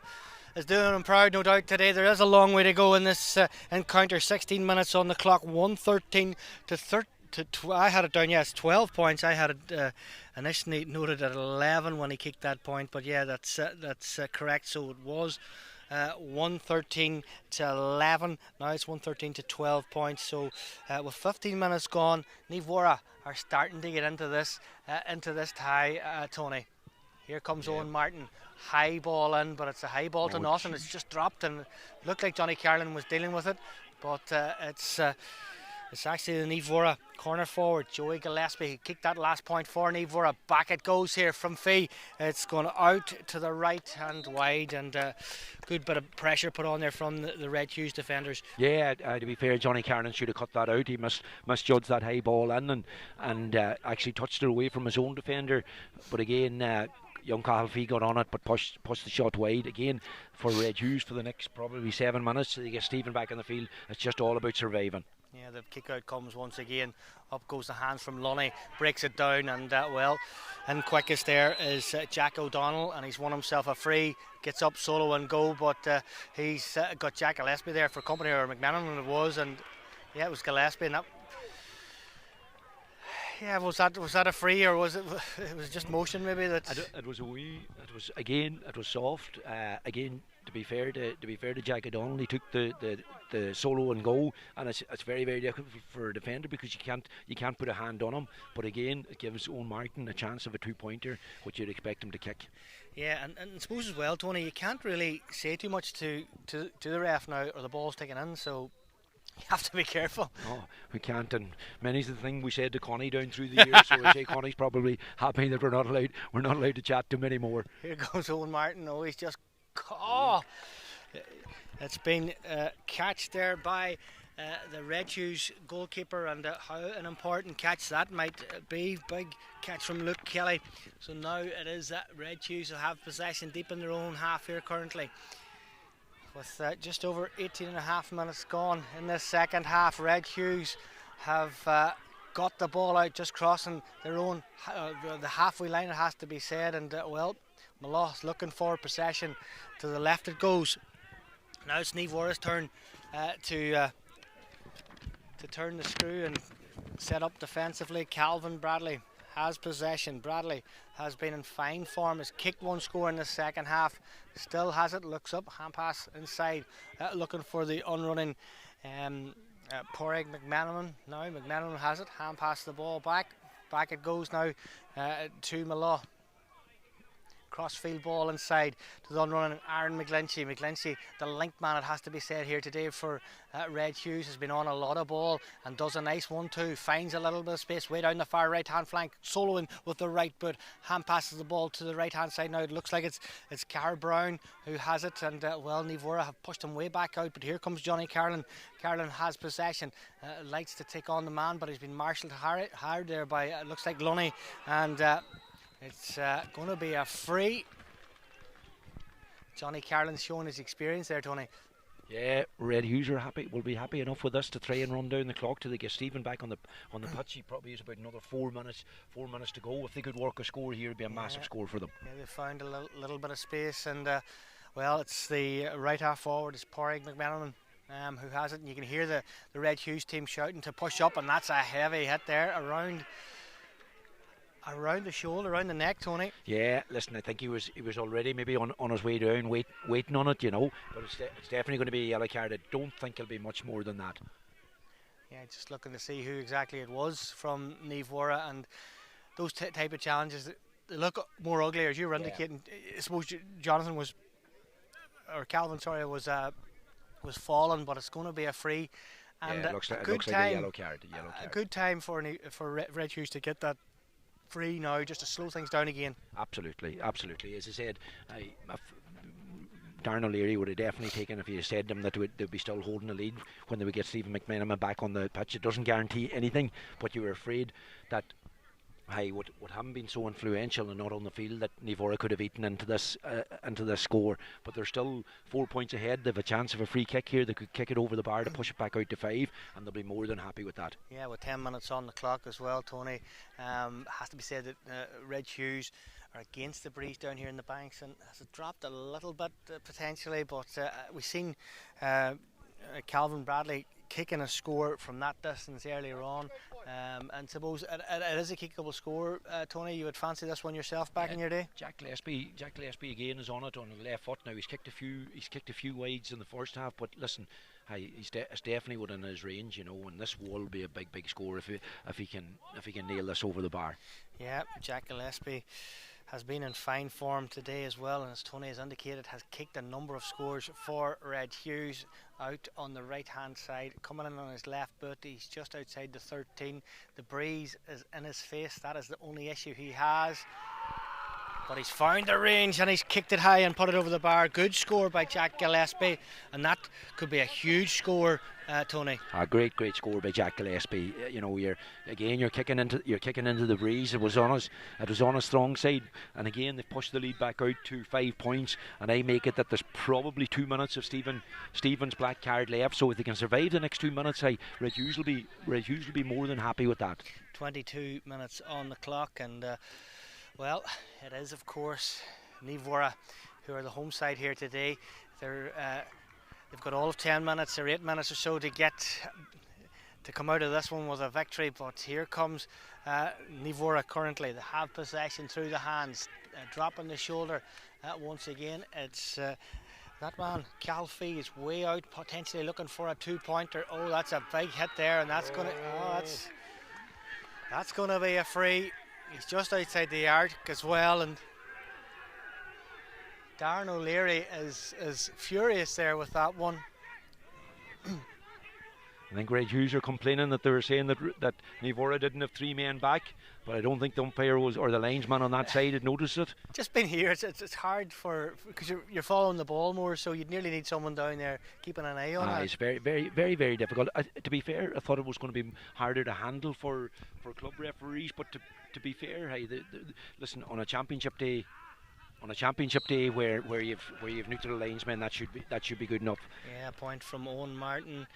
is doing him proud, no doubt, today. There is a long way to go in this encounter. 16 minutes on the clock, 113 to I had it down, yes, 12 points. I had it initially noted at 11 when he kicked that point, but yeah, that's correct. So it was 113 to 11. Now it's 113 to 12 points. So with 15 minutes gone, Naomh Muire are starting to get into this tie, Tony. Here comes Owen Martin. High ball in, but it's a high ball to nothing. It's just dropped, and it looked like Johnny Carlin was dealing with it, but it's actually the Naomh Muire corner forward, Joey Gillespie. He kicked that last point for Naomh Muire. Back it goes here from Fee. It's going out to the right and wide, and good bit of pressure put on there from the Red Hughs defenders. Yeah, to be fair, Johnny Carlin should have cut that out. He misjudged that high ball in and actually touched it away from his own defender. But again, young Cahill got on it, but pushed the shot wide again for Red Hughs for the next probably 7 minutes. They get Stephen back in the field. It's just all about surviving. Yeah, the kick out comes once again. Up goes the hands from Lunny, breaks it down, and in quickest there is Jack O'Donnell, and he's won himself a free. Gets up solo and go, but he's got Jack Gillespie there for company, or McMenamin it was, and yeah, it was Gillespie, and that. Yeah, was that a free, or was it was just motion maybe? It was soft. Again, to be fair to Jack O'Donnell, he took the solo and go, and it's very, very difficult for a defender because you can't put a hand on him. But again, it gives Owen Martin a chance of a 2-pointer, which you'd expect him to kick. Yeah, and I suppose as well, Tony, you can't really say too much to the ref now, or the ball's taken in, so you have to be careful. No, we can't, and many's the thing we said to Connie down through the years, so I say Connie's probably happy that we're not allowed to chat to him anymore. Here goes Owen Martin. Oh, he's just it's been catched there by the Red Hughs goalkeeper, and how an important catch that might be. Big catch from Luke Kelly. So now it is that Red Hughs will have possession deep in their own half here currently. With just over 18.5 minutes gone in this second half, Red Hughs have got the ball out, just crossing their own the halfway line, it has to be said, and Malaw's looking for possession. To the left it goes. Now it's Naomh Muire's turn to turn the screw and set up defensively. Calvin Bradley has possession. Bradley has been in fine form, has kicked one score in the second half, still has it, looks up, hand pass inside, looking for the unrunning Porrig McMenamin. Now McMenamin has it, hand pass the ball back it goes now to Malaw. Crossfield ball inside to the unrunning Aaron McGlinchey, the link man, it has to be said here today for Red Hughs, has been on a lot of ball and does a nice 1-2, finds a little bit of space way down the far right hand flank, soloing with the right boot, hand passes the ball to the right hand side. Now it looks like it's Carr Brown who has it, and Naomh Muire have pushed him way back out, but here comes Johnny Carlin. Carlin has possession, likes to take on the man, but he's been marshalled hard there by looks like Lunny, and it's going to be a free. Johnny Carlin's showing his experience there, Tony. Yeah, Red Hughs are happy. Will be happy enough with this to try and run down the clock till they get Stephen back on the pitch. He probably has about another 4 minutes to go. If they could work a score here, it'd be a massive score for them. Yeah, they found a little bit of space, and well, it's the right half forward. It's Porrig McMenamin who has it, and you can hear the Red Hughs team shouting to push up, and that's a heavy hit there around the shoulder, around the neck, Tony. Yeah, listen, I think he was already maybe on his way down, waiting on it, you know. But it's definitely going to be a yellow card. I don't think it'll be much more than that. Yeah, just looking to see who exactly it was from Naomh Muire, and those type of challenges, they look more ugly, as you were indicating. I suppose Calvin was falling, but it's going to be a free. And it looks like a yellow card. A good time for Red Hughs to get that free now, just to slow things down again. Absolutely. As I said, Darren O'Leary would have definitely taken if he had said to them that they'd be still holding the lead when they would get Stephen McMenamin back on the pitch. It doesn't guarantee anything, but you were afraid that what haven't been so influential and not on the field, that Naomh Muire could have eaten into this score. But they're still 4 points ahead. They have a chance of a free kick here. They could kick it over the bar to push it back out to 5, and they'll be more than happy with that. Yeah, with 10 minutes on the clock as well, Tony. Has to be said that Red Hughs are against the breeze down here in the banks, and has it dropped a little bit potentially, but we've seen Calvin Bradley kicking a score from that distance earlier on, and suppose it is a kickable score. Tony, you would fancy this one yourself back in your day? Jack Gillespie again is on it on the left foot now. He's kicked a few wides in the first half, but listen, it's definitely within his range, you know, and this will be a big score if he can nail this over the bar. Yeah, Jack Gillespie has been in fine form today as well, and as Tony has indicated, has kicked a number of scores for Red Hughs. Out on the right hand side, coming in on his left boot, he's just outside the 13. The breeze is in his face, that is the only issue he has, but he's found the range and he's kicked it high and put it over the bar. Good score by Jack Gillespie, and that could be a huge score, Tony. A great score by Jack Gillespie. You know, you're kicking into the breeze. It was on his strong side, and again they've pushed the lead back out to 5 points, and I make it that there's probably 2 minutes of Stephen's black card left. So if they can survive the next 2 minutes, Red Hughs will be more than happy with that. 22 minutes on the clock, and well, it is of course Naomh Muire who are the home side here today. They've got all of 10 minutes or 8 minutes or so to come out of this one with a victory, but here comes Naomh Muire currently. They have possession through the hands, dropping the shoulder once again. It's that man Cal Fee is way out, potentially looking for a 2-pointer. Oh, that's a big hit there, and that's gonna be a free. He's just outside the arc as well, and Darren O'Leary is furious there with that one. I think Red Hughs are complaining that they were saying that Naomh Muire didn't have 3 men back, but I don't think the umpire or the linesman on that side had noticed it. Just been here, it's hard because you're following the ball more, so you'd nearly need someone down there keeping an eye on it. It's very, very, very, very difficult. To be fair, I thought it was going to be harder to handle for club referees, but to be fair, listen, on a championship day where you've neutral linesmen, that should be good enough. Yeah, a point from Owen Martin.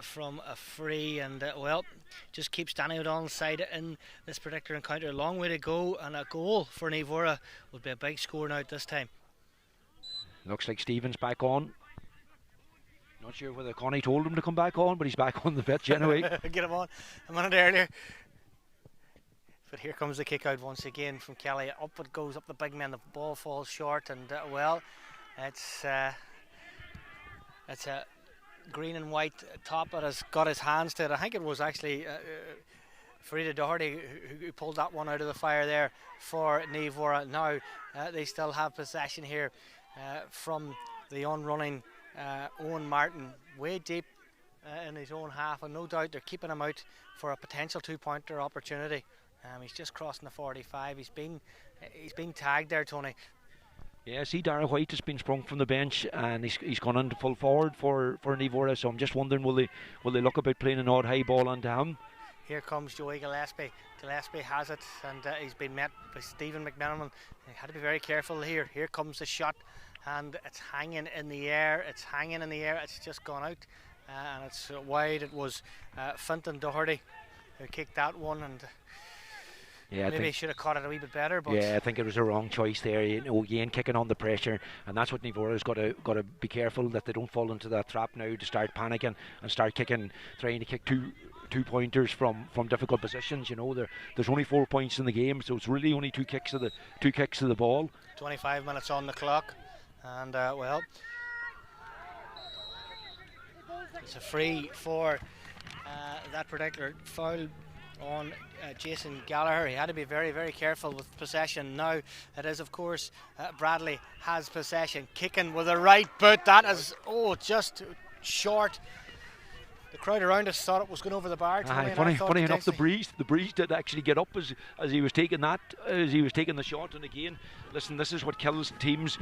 From a free, and well, just keep standing out on side in this particular encounter. A long way to go, and a goal for Naomh Muire would be a big score now at this time. Looks like Stephen's back on. Not sure whether Connie told him to come back on, but he's back on the pitch anyway. Get him on a minute earlier. But here comes the kick out once again from Kelly. Up it goes, up the big man. The ball falls short, and well, it's a green and white top that has got his hands to it. I think it was actually Farida Doherty who pulled that one out of the fire there for Naomh Muire. Now they still have possession here from the on-running Owen Martin, way deep in his own half, and no doubt they're keeping him out for a potential two-pointer opportunity. He's just crossing the 45. He's been tagged there, Tony. Yeah, see, Darragh White has been sprung from the bench, and he's gone into full forward for Naomh Muire. So I'm just wondering, will they look about playing an odd high ball onto him? Here comes Joey Gillespie. Gillespie has it, and he's been met by Stephen McMenamin. He had to be very careful here. Here comes the shot, and it's hanging in the air. It's hanging in the air. It's just gone out, and it's wide. It was Fintan Doherty who kicked that one, and yeah, maybe he should have caught it a wee bit better. But yeah, I think it was a wrong choice there. You know, again, kicking on the pressure, and that's what Naomh Muire's got to be careful that they don't fall into that trap now to start panicking and start kicking, trying to kick two pointers from difficult positions. You know, there's only 4 points in the game, so it's really only two kicks of the ball. 25 minutes on the clock, and well, it's a free for that particular foul on Jason Gallagher. He had to be very, very careful with possession. Now it is, of course, Bradley has possession, kicking with a right boot. That is just short. The crowd around us thought it was going over the bar. Funny enough, the breeze did actually get up as he was taking the shot. And again, listen, this is what kills teams.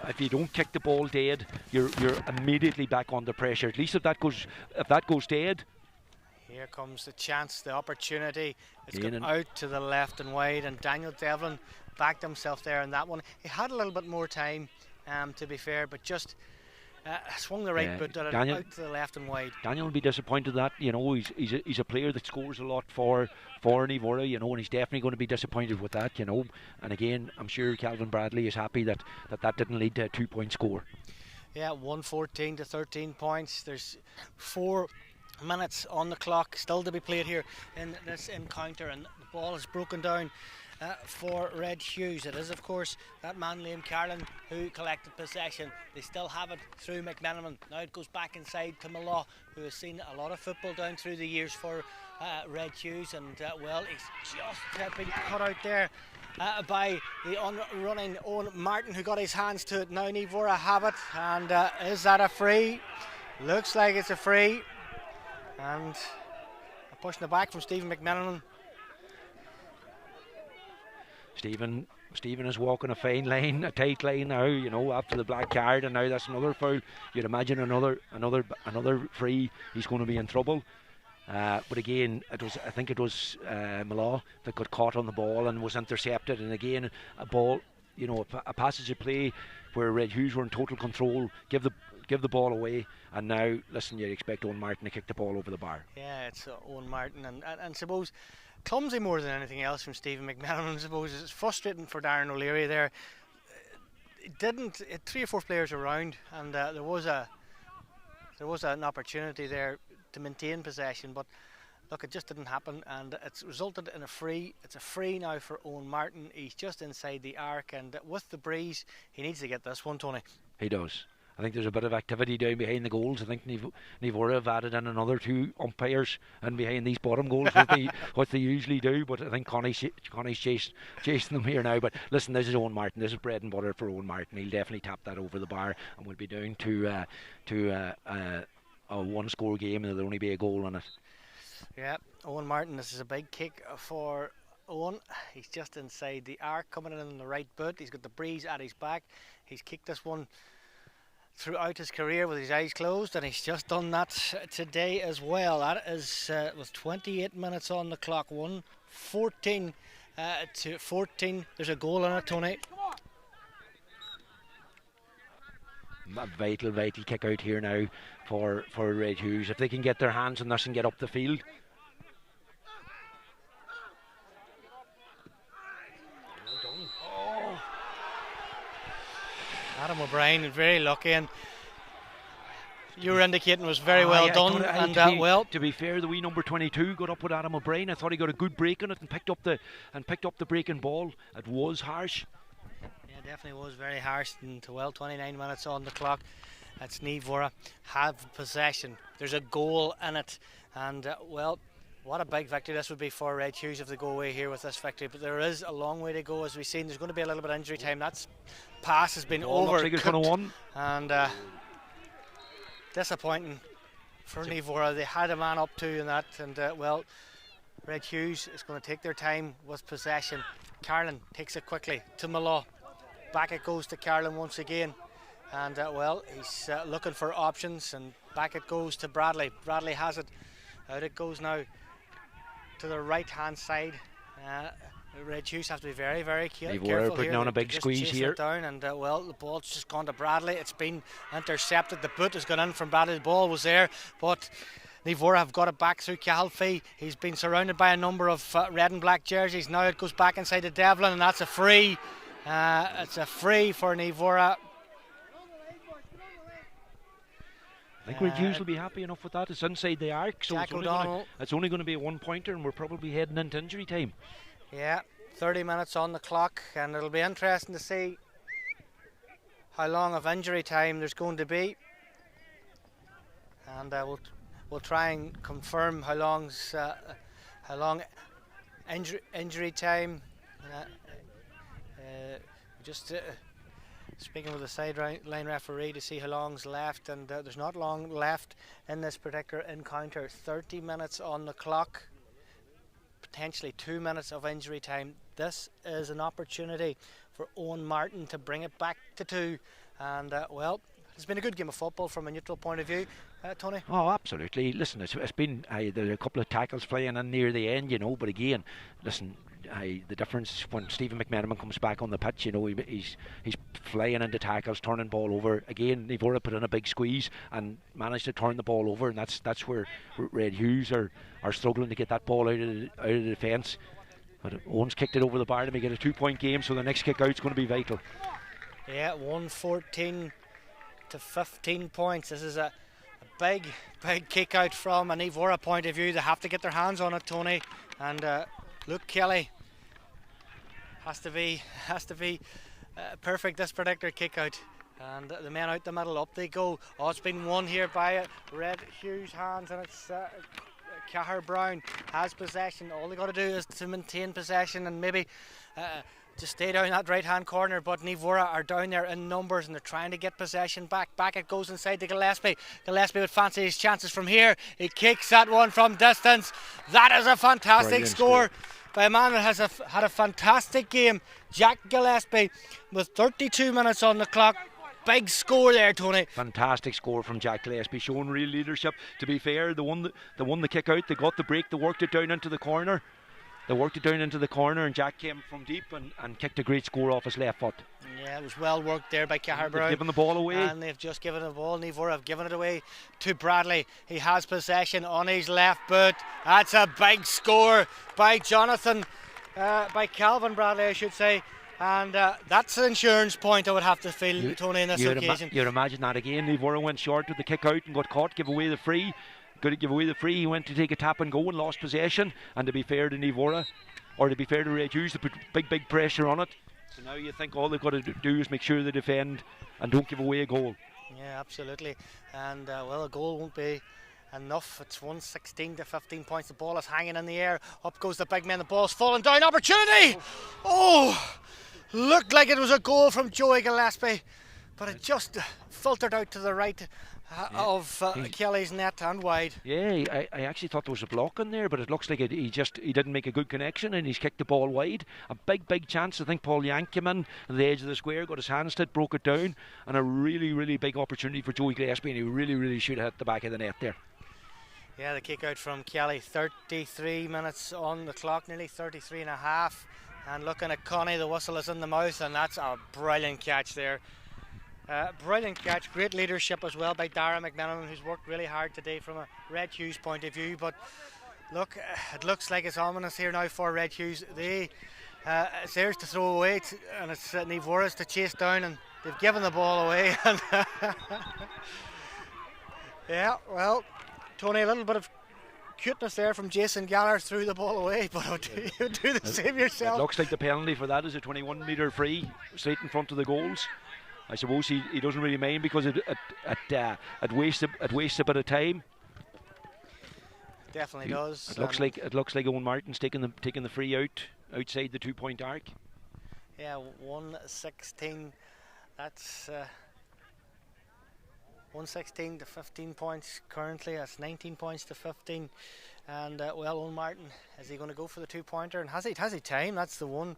If you don't kick the ball dead, you're immediately back under pressure. At least if that goes dead. Here comes the chance, the opportunity. It's gone out to the left and wide, and Daniel Devlin backed himself there in that one. He had a little bit more time, to be fair, but just swung the right boot out to the left and wide. Daniel will be disappointed that, you know, he's a player that scores a lot for Naomh Muire, you know, and he's definitely going to be disappointed with that, you know. And again, I'm sure Calvin Bradley is happy that didn't lead to a 2-point score. Yeah, 114 to 13 points. There's 4 minutes on the clock still to be played here in this encounter, and the ball is broken down for Red Hughs. It is, of course, that man Liam Carlin who collected possession. They still have it through McMenamin. Now it goes back inside to Malaw, who has seen a lot of football down through the years for Red Hughs, and well, he's just been cut out there by the running Owen Martin, who got his hands to it. Now Naomh Muire have it, and is that a free? Looks like it's a free. And pushing it back from Stephen McMenamin. Stephen is walking a fine line, a tight line now, you know, after the black card, and now that's another foul. You'd imagine another free, he's going to be in trouble. But again, I think it was Malaw that got caught on the ball and was intercepted. And again, a ball, you know, a passage of play where Red Hughs were in total control, give the ball away, and now listen, you expect Owen Martin to kick the ball over the bar. Yeah, it's Owen Martin, and suppose clumsy more than anything else from Stephen McMenamin. I suppose it's frustrating for Darren O'Leary there. It 3 or 4 players around, and there was an opportunity there to maintain possession, but look, it just didn't happen, and it's resulted in a free. It's a free now for Owen Martin. He's just inside the arc, and with the breeze, he needs to get this one, Tony. He does. I think there's a bit of activity down behind the goals. I think Naomh Muire have added in another 2 umpires and behind these bottom goals, what they usually do. But I think Connie's chasing them here now. But listen, this is Owen Martin. This is bread and butter for Owen Martin. He'll definitely tap that over the bar, and we'll be down to a 1-score game, and there'll only be a goal in it. Yeah, Owen Martin. This is a big kick for Owen. He's just inside the arc, coming in on the right boot. He's got the breeze at his back. He's kicked this one throughout his career with his eyes closed, and he's just done that today as well. That is with 28 minutes on the clock. 1-14 to 14. There's a goal in it, Tony. A vital kick out here now for Red Hughs. If they can get their hands on this and get up the field. Well done. Adam O'Brien is very lucky, and you were indicating was very well done. And to be fair, the wee number 22 got up with Adam O'Brien. I thought he got a good break on it and picked up the breaking ball. It was harsh. Yeah, definitely was very harsh. And 29 minutes on the clock. It's Naomh Muire have possession. There's a goal in it, and what a big victory this would be for Red Hughs if they go away here with this victory. But there is a long way to go, as we've seen. There's going to be a little bit of injury time. That pass has been overcooked, and disappointing for Naomh Muire. They had a man up to in that, and Red Hughs is going to take their time with possession. Carlin takes it quickly to Malaw. Back it goes to Carlin once again. And he's looking for options, and back it goes to Bradley. Bradley has it. Out it goes now to the right hand side. Red Hughs have to be very, very careful here. Putting on a big squeeze here. Down, and the ball's just gone to Bradley. It's been intercepted. The boot has gone in from Bradley. The ball was there, but Naomh Muire have got it back through Cahalfie. He's been surrounded by a number of red and black jerseys. Now it goes back inside to Devlin, and that's a free. It's a free for Naomh Muire. I think Red Hughs will be happy enough with that. It's inside the arc, so it's only going to be a one-pointer, and we're probably heading into injury time. Yeah, 30 minutes on the clock, and it'll be interesting to see how long of injury time there's going to be. And we'll try and confirm how long injury time. Speaking with the sideline referee to see how long's left, and there's not long left in this particular encounter. 30 minutes on the clock, potentially 2 minutes of injury time. This is an opportunity for Owen Martin to bring it back to 2, and it's been a good game of football from a neutral point of view, Tony. Oh, absolutely. Listen, it's been there's a couple of tackles flying in near the end, but again, listen, the difference when Stephen McMenamin comes back on the pitch, he's flying into tackles, turning ball over. Again, Naomh Muire put in a big squeeze and managed to turn the ball over, and that's where Red Hughs are struggling to get that ball out of the defence. But Owen's kicked it over the bar to make it a 2-point game, so the next kick out's going to be vital. Yeah, 114 to 15 points. This is a big kick out from a Naomh Muire point of view. They have to get their hands on it, Tony. And Luke Kelly has to be perfect, this particular kick out. And the men out the middle, up they go. Oh, it's been won here by Red Hughs' hands, and it's Cahir Brown has possession. All they got to do is to maintain possession and maybe just stay down that right hand corner, but Naomh Muire are down there in numbers and they're trying to get possession back. Back it goes inside to Gillespie. Gillespie would fancy his chances from here. He kicks that one from distance. That is a fantastic score by a man that has had a fantastic game, Jack Gillespie, with 32 minutes on the clock. Big score there, Tony. Fantastic score from Jack Gillespie, showing real leadership. To be fair, they won the kick out, they got the break, they worked it down into the corner. And Jack came from deep and kicked a great score off his left foot. Yeah, it was well worked there by Cahir Brown. They've given the ball away. And they've just given the ball. Naomh Muire have given it away to Bradley. He has possession on his left boot. That's a big score by Jonathan, by Calvin Bradley, I should say. And that's an insurance point, I would have to feel, Tony, in this occasion. You'd imagine that again. Naomh Muire went short with the kick out and got caught, give away the free. He went to take a tap and go and lost possession. And to be fair to Naomh Muire, or to be fair to Red Hughs, to put big pressure on it. So now you think all they've got to do is make sure they defend and don't give away a goal. Yeah, absolutely. And a goal won't be enough. It's 116 to 15 points. The ball is hanging in the air. Up goes the big man. The ball's falling down. Opportunity! Oh! Looked like it was a goal from Joey Gillespie, but it just filtered out to the right of Kelly's net and wide. Yeah, I actually thought there was a block in there, but it looks like he didn't make a good connection and he's kicked the ball wide. A big chance. I think Paul Yank came in at the edge of the square, got his hands to it, broke it down, and a really big opportunity for Joey Gillespie, and he really should have hit the back of the net there. Yeah, the kick out from Kelly. 33 minutes on the clock, nearly 33 and a half. And looking at Connie, the whistle is in the mouth, and that's a brilliant catch there. Brilliant catch, great leadership as well by Dara McMenamin, who's worked really hard today from a Red Hughs point of view. But look, it looks like it's ominous here now for Red Hughs. It's theirs to throw away, and it's Naomh Muire's to chase down, and they've given the ball away. Yeah, well, Tony, a little bit of cuteness there from Jason Gallagher, threw the ball away, but you do the same yourself. It looks like the penalty for that is a 21-metre free straight in front of the goals. I suppose he doesn't really mind because it wastes a bit of time. Definitely does. It looks like Owen Martin's taking the free outside the 2-point arc. Yeah, 116. That's 116 to 15 points currently. That's 19 points to 15. And well, Owen Martin, is he going to go for the 2-pointer? And has he time? That's the one.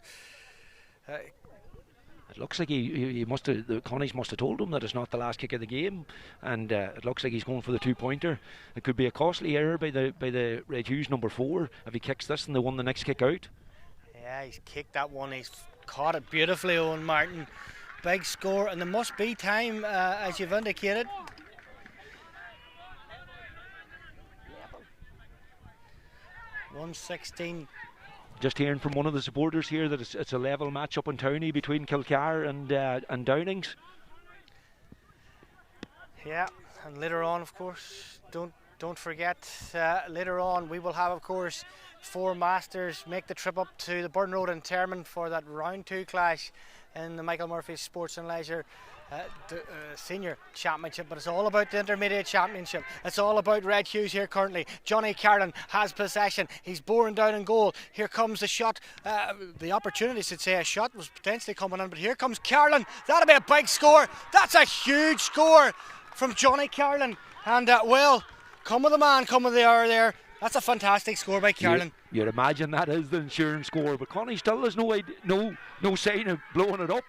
It looks like he must have, the Connies must have told him that it's not the last kick of the game, and it looks like he's going for the 2-pointer. It could be a costly error by the Red Hughs number 4 if he kicks this and they won the next kick out. Yeah, he's kicked that one. He's caught it beautifully, Owen Martin. Big score, and there must be time, as you've indicated. $116. Just hearing from one of the supporters here that it's a level match up in Towney between Kilcar and Downings. Yeah, and later on, of course, don't forget, later on we will have, of course, 4 Masters make the trip up to the Burn Road in Termon for that round 2 clash in the Michael Murphy Sports and Leisure Senior Championship, but it's all about the Intermediate Championship. It's all about Red Hughs here currently. Johnny Carlin has possession. He's boring down in goal. Here comes the shot. The opportunity, should say, a shot was potentially coming in, but here comes Carlin. That'll be a big score. That's a huge score from Johnny Carlin. And well, come with the man, come with the hour there. That's a fantastic score by Carlin. You'd imagine that is the insurance score, but Connie still has no sign of blowing it up.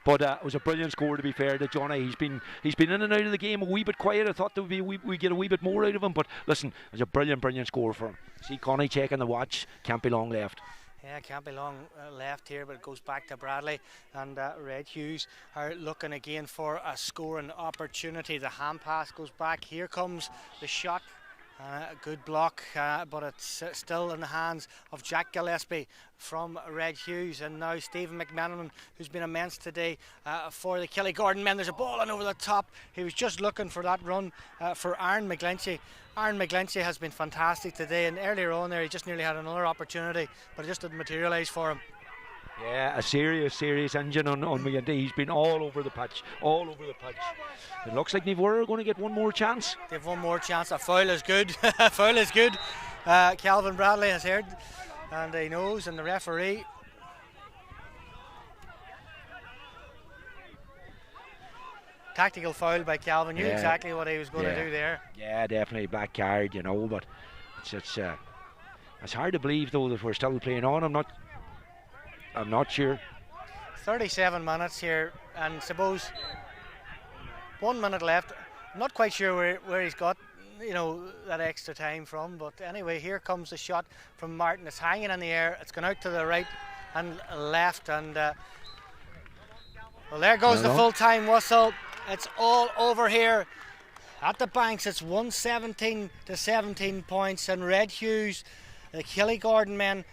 But it was a brilliant score, to be fair to Johnny. He's been in and out of the game a wee bit quiet. I thought we'd get a wee bit more out of him. But listen, it was a brilliant score for him. See Connie checking the watch. Can't be long left. Yeah, can't be long left here, but it goes back to Bradley. And Red Hughs are looking again for a scoring opportunity. The hand pass goes back. Here comes the shot. A good block, but it's still in the hands of Jack Gillespie from Red Hughs, and now Stephen McManaman, who's been immense today for the Killigordon men. There's a ball in over the top. He was just looking for that run for Aaron McGlinchey. Aaron McGlinchey has been fantastic today, and earlier on there he just nearly had another opportunity, but it just didn't materialise for him. Yeah, a serious engine on McGinty. He's been all over the pitch. It looks like Naomh Muire are going to get one more chance. They've one more chance. A foul is good. Foul is good. Calvin Bradley has heard, and he knows, and the referee. Tactical foul by Calvin. Knew exactly what he was going to do there. Yeah, definitely black card, but it's hard to believe though that we're still playing on. I'm not sure. 37 minutes here, and suppose 1 minute left. I'm not quite sure where he's got that extra time from, but anyway, here comes the shot from Martin. It's hanging in the air. It's gone out to the right and left, and well, there goes the full-time whistle. It's all over here at the Banks. It's 117 to 17 points, and Red Hughs, the Killigordon men,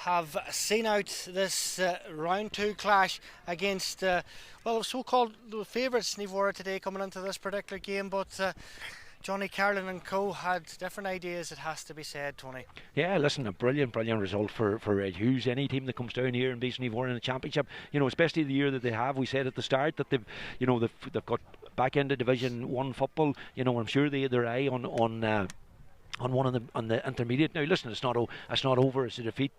have seen out this round 2 clash against so-called favourites Naomh Muire today coming into this particular game, but Johnny Carlin and co had different ideas, it has to be said, Tony. Yeah, listen, a brilliant result for Red Hughs. Any team that comes down here and beats Naomh Muire in the championship, especially the year that they have, we said at the start that they've got back into Division 1 football. I'm sure they had their eye on the intermediate. Now listen, it's not over. It's a defeat.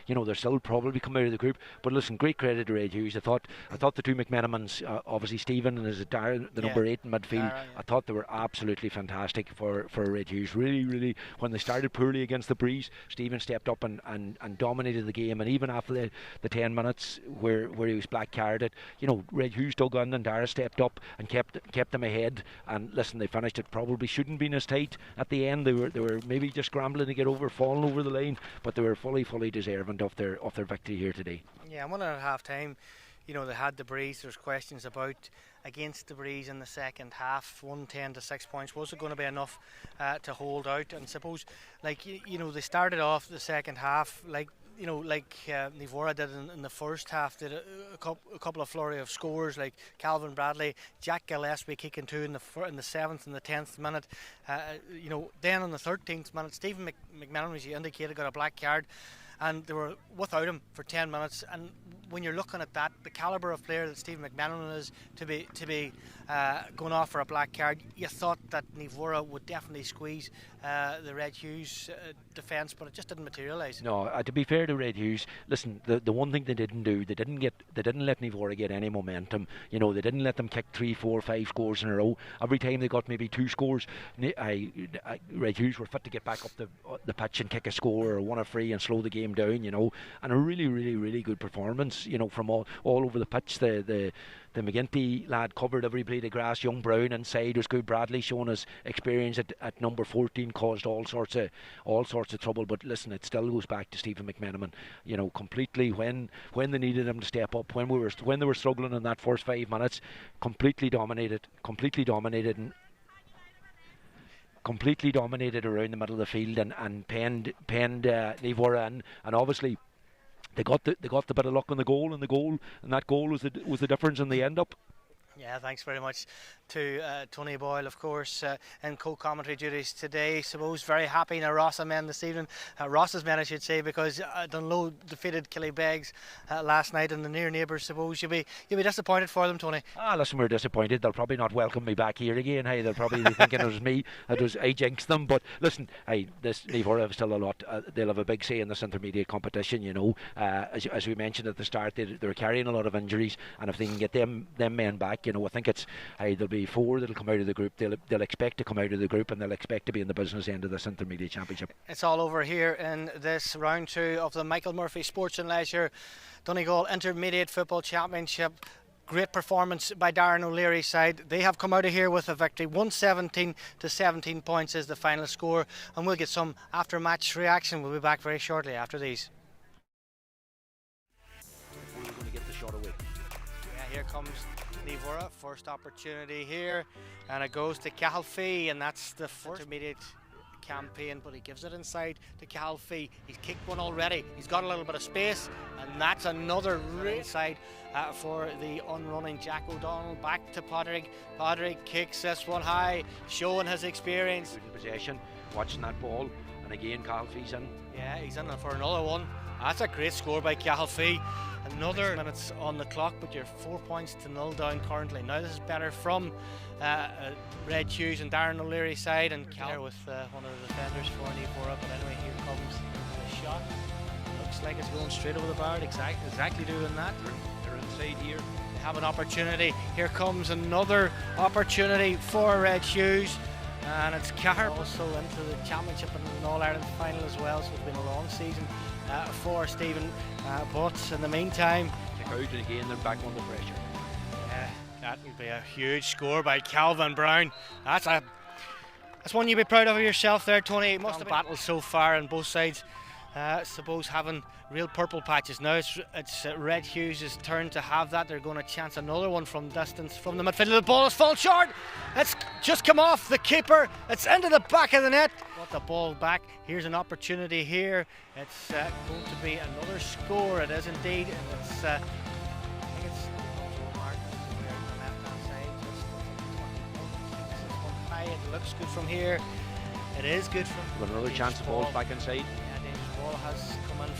They're still probably come out of the group. But listen, great credit to Red Hughs. I thought the two McManamans, obviously Stephen and Darren, the number 8 in midfield. Darren, I thought they were absolutely fantastic for Red Hughs. Really, when they started poorly against the Breeze, Stephen stepped up and dominated the game. And even after the 10 minutes where he was black carded, Red Hughs dug in and Darren stepped up and kept them ahead. And listen, they finished it. Probably shouldn't been as tight at the end. They were maybe just scrambling to get over, falling over the line, but they were fully deserving of their victory here today. Yeah, 1 at half time, they had the Breeze. There's questions about against the Breeze in the second half. 110 to 6 points. Was it going to be enough to hold out? And suppose, they started off the second half you know, like Nivora did in the first half, did a couple of flurry of scores, like Calvin Bradley, Jack Gillespie kicking two in the 7th and the 10th minute. You know, then on the 13th minute, Stephen McMillan, as you indicated, got a black card, and they were without him for 10 minutes. And when you're looking at that, the calibre of player that Stephen McMillan is, to be going off for a black card, you thought that Nivora would definitely squeeze the Red Hughs defence, but it just didn't materialise. No, to be fair to Red Hughs, listen, the one thing they didn't do, they didn't let Nivora get any momentum. You know, they didn't let them kick 3, 4, 5 scores in a row. Every time they got maybe 2 scores, Red Hughs were fit to get back up the pitch and kick a score or one a free and slow the game down. You know, and a really, really, really good performance. You know, from all over the pitch. The McGinty lad covered every blade of grass. Young Brown inside was good. Bradley showing his experience at number 14 caused all sorts of trouble. But listen, it still goes back to Stephen McMenamin. You know, completely when they needed him to step up, when they were struggling in that first 5 minutes, completely dominated around the middle of the field and penned Nivora in, and obviously they got the bit of luck on the goal, and that goal was the difference in the end up. Yeah, thanks very much to Tony Boyle, of course, in co-commentary duties today. Suppose very happy now Ross's men this evening, Ross's men I should say, because Dunloe defeated Killybegs last night, and the near neighbours. Suppose you'll be disappointed for them, Tony. Listen, we're disappointed. They'll probably not welcome me back here again. Hey, they'll probably be thinking it was me. I jinxed them. But listen, this Nivora have still a lot. They'll have a big say in this intermediate competition. You know, as we mentioned at the start, they're carrying a lot of injuries, and if they can get them men back, you know, I think there'll be 4 that'll come out of the group. They'll expect to come out of the group, and they'll expect to be in the business end of this intermediate championship. It's all over here in this round 2 of the Michael Murphy Sports and Leisure Donegal Intermediate Football Championship. Great performance by Darren O'Leary's side. They have come out of here with a victory. 117 to 17 points is the final score, and we'll get some after match reaction. We'll be back very shortly after these. We're going to get the shot away. Yeah, here comes Nivora, first opportunity here, and it goes to Calfee, and that's the first intermediate campaign, but he gives it inside to Calfee. He's kicked one already, he's got a little bit of space, and that's another inside for the unrunning Jack O'Donnell. Back to Padraig. Padraig kicks this one high, showing his experience. Good in possession, watching that ball, and again Calfee's in. Yeah, he's in for another one. That's a great score by Calfee. Another minutes on the clock, but you're 4 points to 0 down currently. Now this is better from Red Hughs and Darren O'Leary's side, and Cal with one of the defenders for Nivora. But anyway, here comes the shot. Looks like it's going straight over the bar. Exactly doing that. They're inside here. They have an opportunity. Here comes another opportunity for Red Hughs, and it's Carr also into the championship and an All-Ireland final as well. So it's been a long season for Stephen, but in the meantime, check out, and again they're back under pressure. That would be a huge score by Calvin Brown. That's one you'd be proud of yourself there, Tony. It must have battled so far on both sides. Suppose having real purple patches. Now it's Red Hughs' turn to have that. They're going to chance another one from distance from the midfield. The ball has fallen short. It's just come off the keeper. It's into the back of the net. Got the ball back. Here's an opportunity here. It's going to be another score. It is indeed. And it's I think it's Martin here on the left-hand side. Just this one high. It looks good from here. It is good from. Got another chance. The ball's back inside. Ball has come in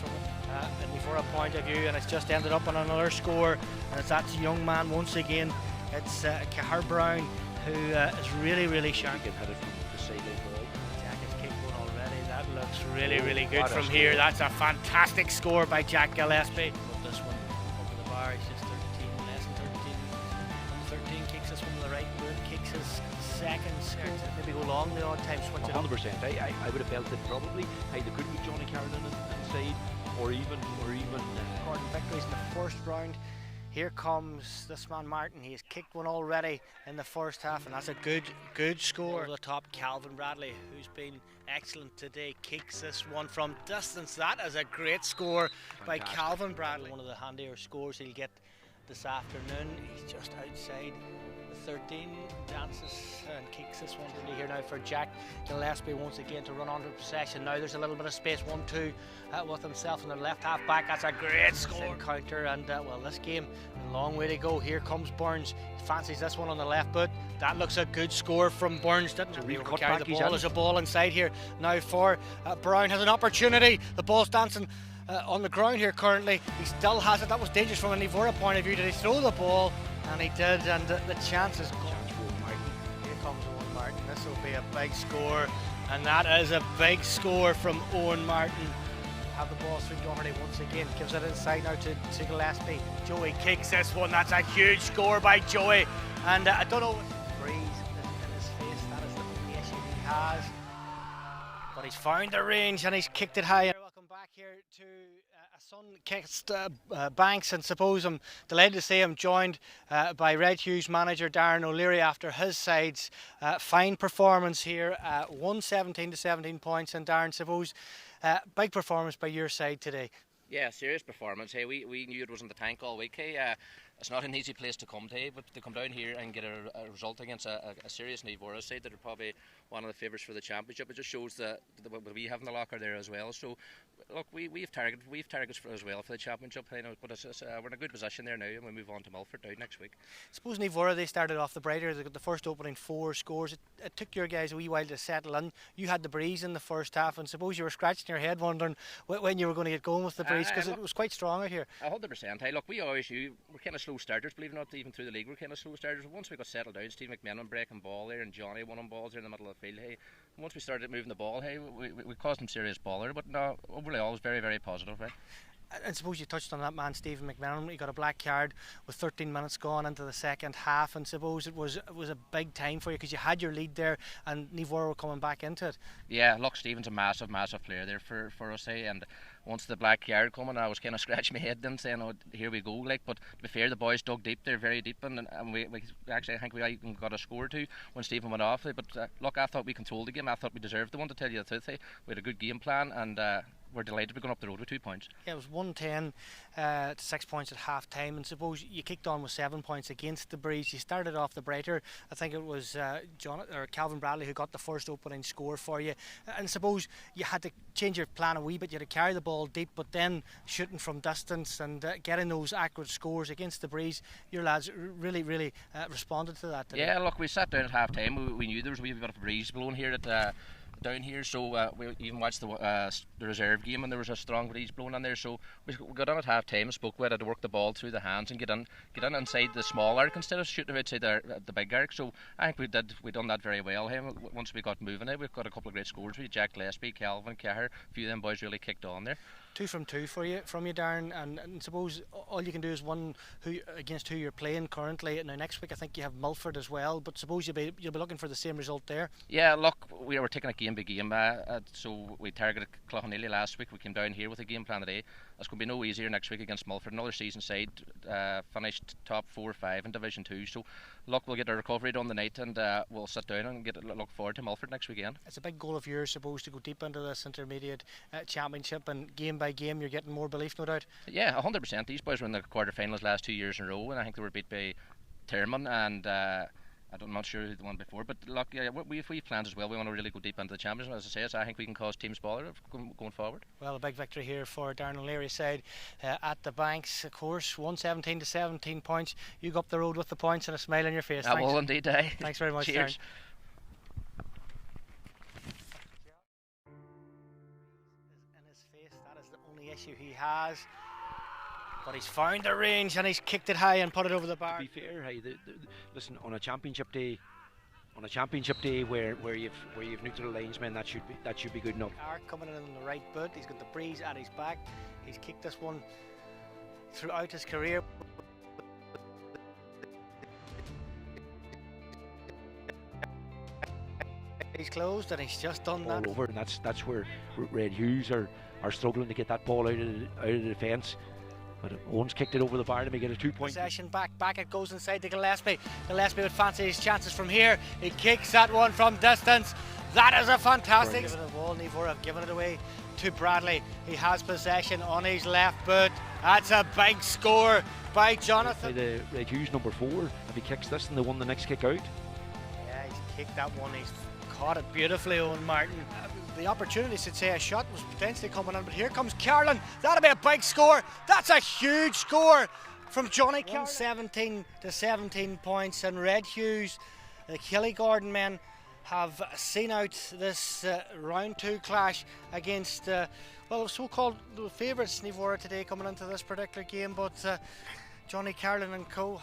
from a point of view, and it's just ended up on another score, and it's that young man once again. It's Cahir Brown, who is really sharp. You can hit it from the sideline ball. Jack has kicked one already. That looks really good from here. That's a fantastic score by Jack Gillespie. But this one over the bar, he's just 13, less than 13. 13 kicks this one to the right, boot kicks his seconds, maybe go long the odd time, switch it 100%. I would have felt it probably. Hey, they could be Johnny Carolyn inside, or even Gordon victories in the first round. Here comes this man Martin. He has kicked one already in the first half, and that's a good score. Over the top, Calvin Bradley, who's been excellent today, kicks this one from distance. That is a great score. Fantastic. By Calvin Bradley. One of the handier scores he'll get this afternoon. He's just outside the 13 dances and kicks this one into here now for Jack Gillespie once again to run onto possession. Now there's a little bit of space, 1-2 with himself and the left half back. That's a great score counter, and well, this game a long way to go. Here comes Burns, he fancies this one on the left boot. That looks a good score from Burns. Didn't really carry the ball. There's a ball inside here now for Brown. Has an opportunity. The ball's dancing on the ground here currently. He still has it. That was dangerous from a Naomh point of view. Did he throw the ball? And he did, and the chance is gone. Here comes Owen Martin. This will be a big score, and that is a big score from Owen Martin. Have the ball through Doherty once again. Gives it inside now to Gillespie. Joey kicks this one. That's a huge score by Joey. And I don't know. Breeze in his face. That is the only issue he has. But he's found the range and he's kicked it high. Welcome back here to a sun-kissed Banks, and suppose I'm delighted to see him joined by Red Hughs manager Darren O'Leary after his side's fine performance here. 117 to 17 points, and Darren, suppose big performance by your side today. Yeah, serious performance. Hey, we knew it was in the tank all week. Hey, it's not an easy place to come to, but to come down here and get a result against a serious Naomh Muire side that are probably one of the favourites for the championship, it just shows that what we have in the locker there as well. So, look, we've targets as well for the championship, you know, but we're in a good position there now, and we move on to Milford out next week. I suppose Naomh Muire, they started off the brighter. They got the first opening 4 scores. It took your guys a wee while to settle in. You had the breeze in the first half, and suppose you were scratching your head wondering when you were going to get going with the breeze, because it was quite strong out here. 100%. Hey, look, we always knew we're kind of slow starters, believe it or not, even through the league we're kind of slow starters. Once we got settled down, Steve McMenamin breaking ball there, and Johnny winning balls there in the middle of the field. Hey, once we started moving the ball, hey, we caused them serious bother, but no, overall it was very, very positive. Right? I suppose you touched on that man, Stephen McMenamin. He got a black card with 13 minutes gone into the second half, and suppose it was a big time for you because you had your lead there, and Naomh Muire were coming back into it. Yeah, look, Stephen's a massive player there for us, hey, and once the black card coming, I was kind of scratching my head then saying, oh, here we go, like, but to be fair, the boys dug deep there, very deep, and we actually, I think we even got a score too when Stephen went off, but look, I thought we controlled the game. I thought we deserved the one, to tell you the truth. Hey. We had a good game plan, and we're delighted we're going up the road with 2 points. Yeah, it was 110 to 6 points at half time, and suppose you kicked on with 7 points against the breeze. You started off the brighter. I think it was Calvin Bradley who got the first opening score for you, and suppose you had to change your plan a wee bit. You had to carry the ball deep, but then shooting from distance and getting those accurate scores against the breeze. Your lads really responded to that today. Yeah, look, we sat down at half time. We knew there was a wee bit of a breeze blowing here at down here, so we even watched the reserve game, and there was a strong breeze blowing on there, so we got on at half time and spoke with it to work the ball through the hands and get in inside the small arc instead of shooting outside the big arc. So I think we done that very well. Hey, once we got moving, we've got a couple of great scores. We Jack Gillespie, Calvin, Cahir, a few of them boys really kicked on there. 2 from 2 from you, Darren, and suppose all you can do is one against who you're playing currently. Now next week I think you have Milford as well, but suppose you'll be looking for the same result there. Yeah, look, we were taking it game by game, so we targeted Cloughanilly last week. We came down here with a game plan today. It's going to be no easier next week against Milford, another season side, finished top 4 or 5 in Division 2. So look, we'll get a recovery done the night, and we'll sit down and look forward to Milford next weekend. It's a big goal of yours, supposed to go deep into this intermediate championship, and game by game you're getting more belief, no doubt. Yeah, 100%. These boys were in the quarterfinals last 2 years in a row, and I think they were beat by Termon, and I'm not sure who the one before, but look, yeah, we've plans as well. We want to really go deep into the championship, as I say, so I think we can cause teams bother going forward. Well, a big victory here for Darren O'Leary's side at the Banks, of course, 117 to 17 points. You go up the road with the points and a smile on your face. I will indeed, Thanks very much, Cheers. Darren. In his face, that is the only issue he has. But he's found the range and he's kicked it high and put it over the bar. To be fair, hey, listen, on a championship day where you've neutral linesmen, that should be good enough. Ark coming in on the right boot. He's got the breeze at his back. He's kicked this one throughout his career. He's closed and he's just done that. All over, and that's where Red Hughs are struggling to get that ball out of the defence. But Owen's kicked it over the bar to make it a 2 point. Possession back it goes inside to Gillespie. Gillespie would fancy his chances from here. He kicks that one from distance. That is a fantastic ball. Nivora have given it away to Bradley. He has possession on his left boot. That's a big score by Jonathan. The Hughs number 4. If he kicks this and they won the next kick out. Yeah, he's kicked that one. He's caught it beautifully, Owen Martin. The opportunity to say a shot was potentially coming in, but here comes Carlin. That'll be a big score. That's a huge score from Johnny Carlin. 17 to 17 points, and Red Hughs, the Killigordon men, have seen out this round 2 clash against so-called favourites Nivora today coming into this particular game, but Johnny Carlin and co.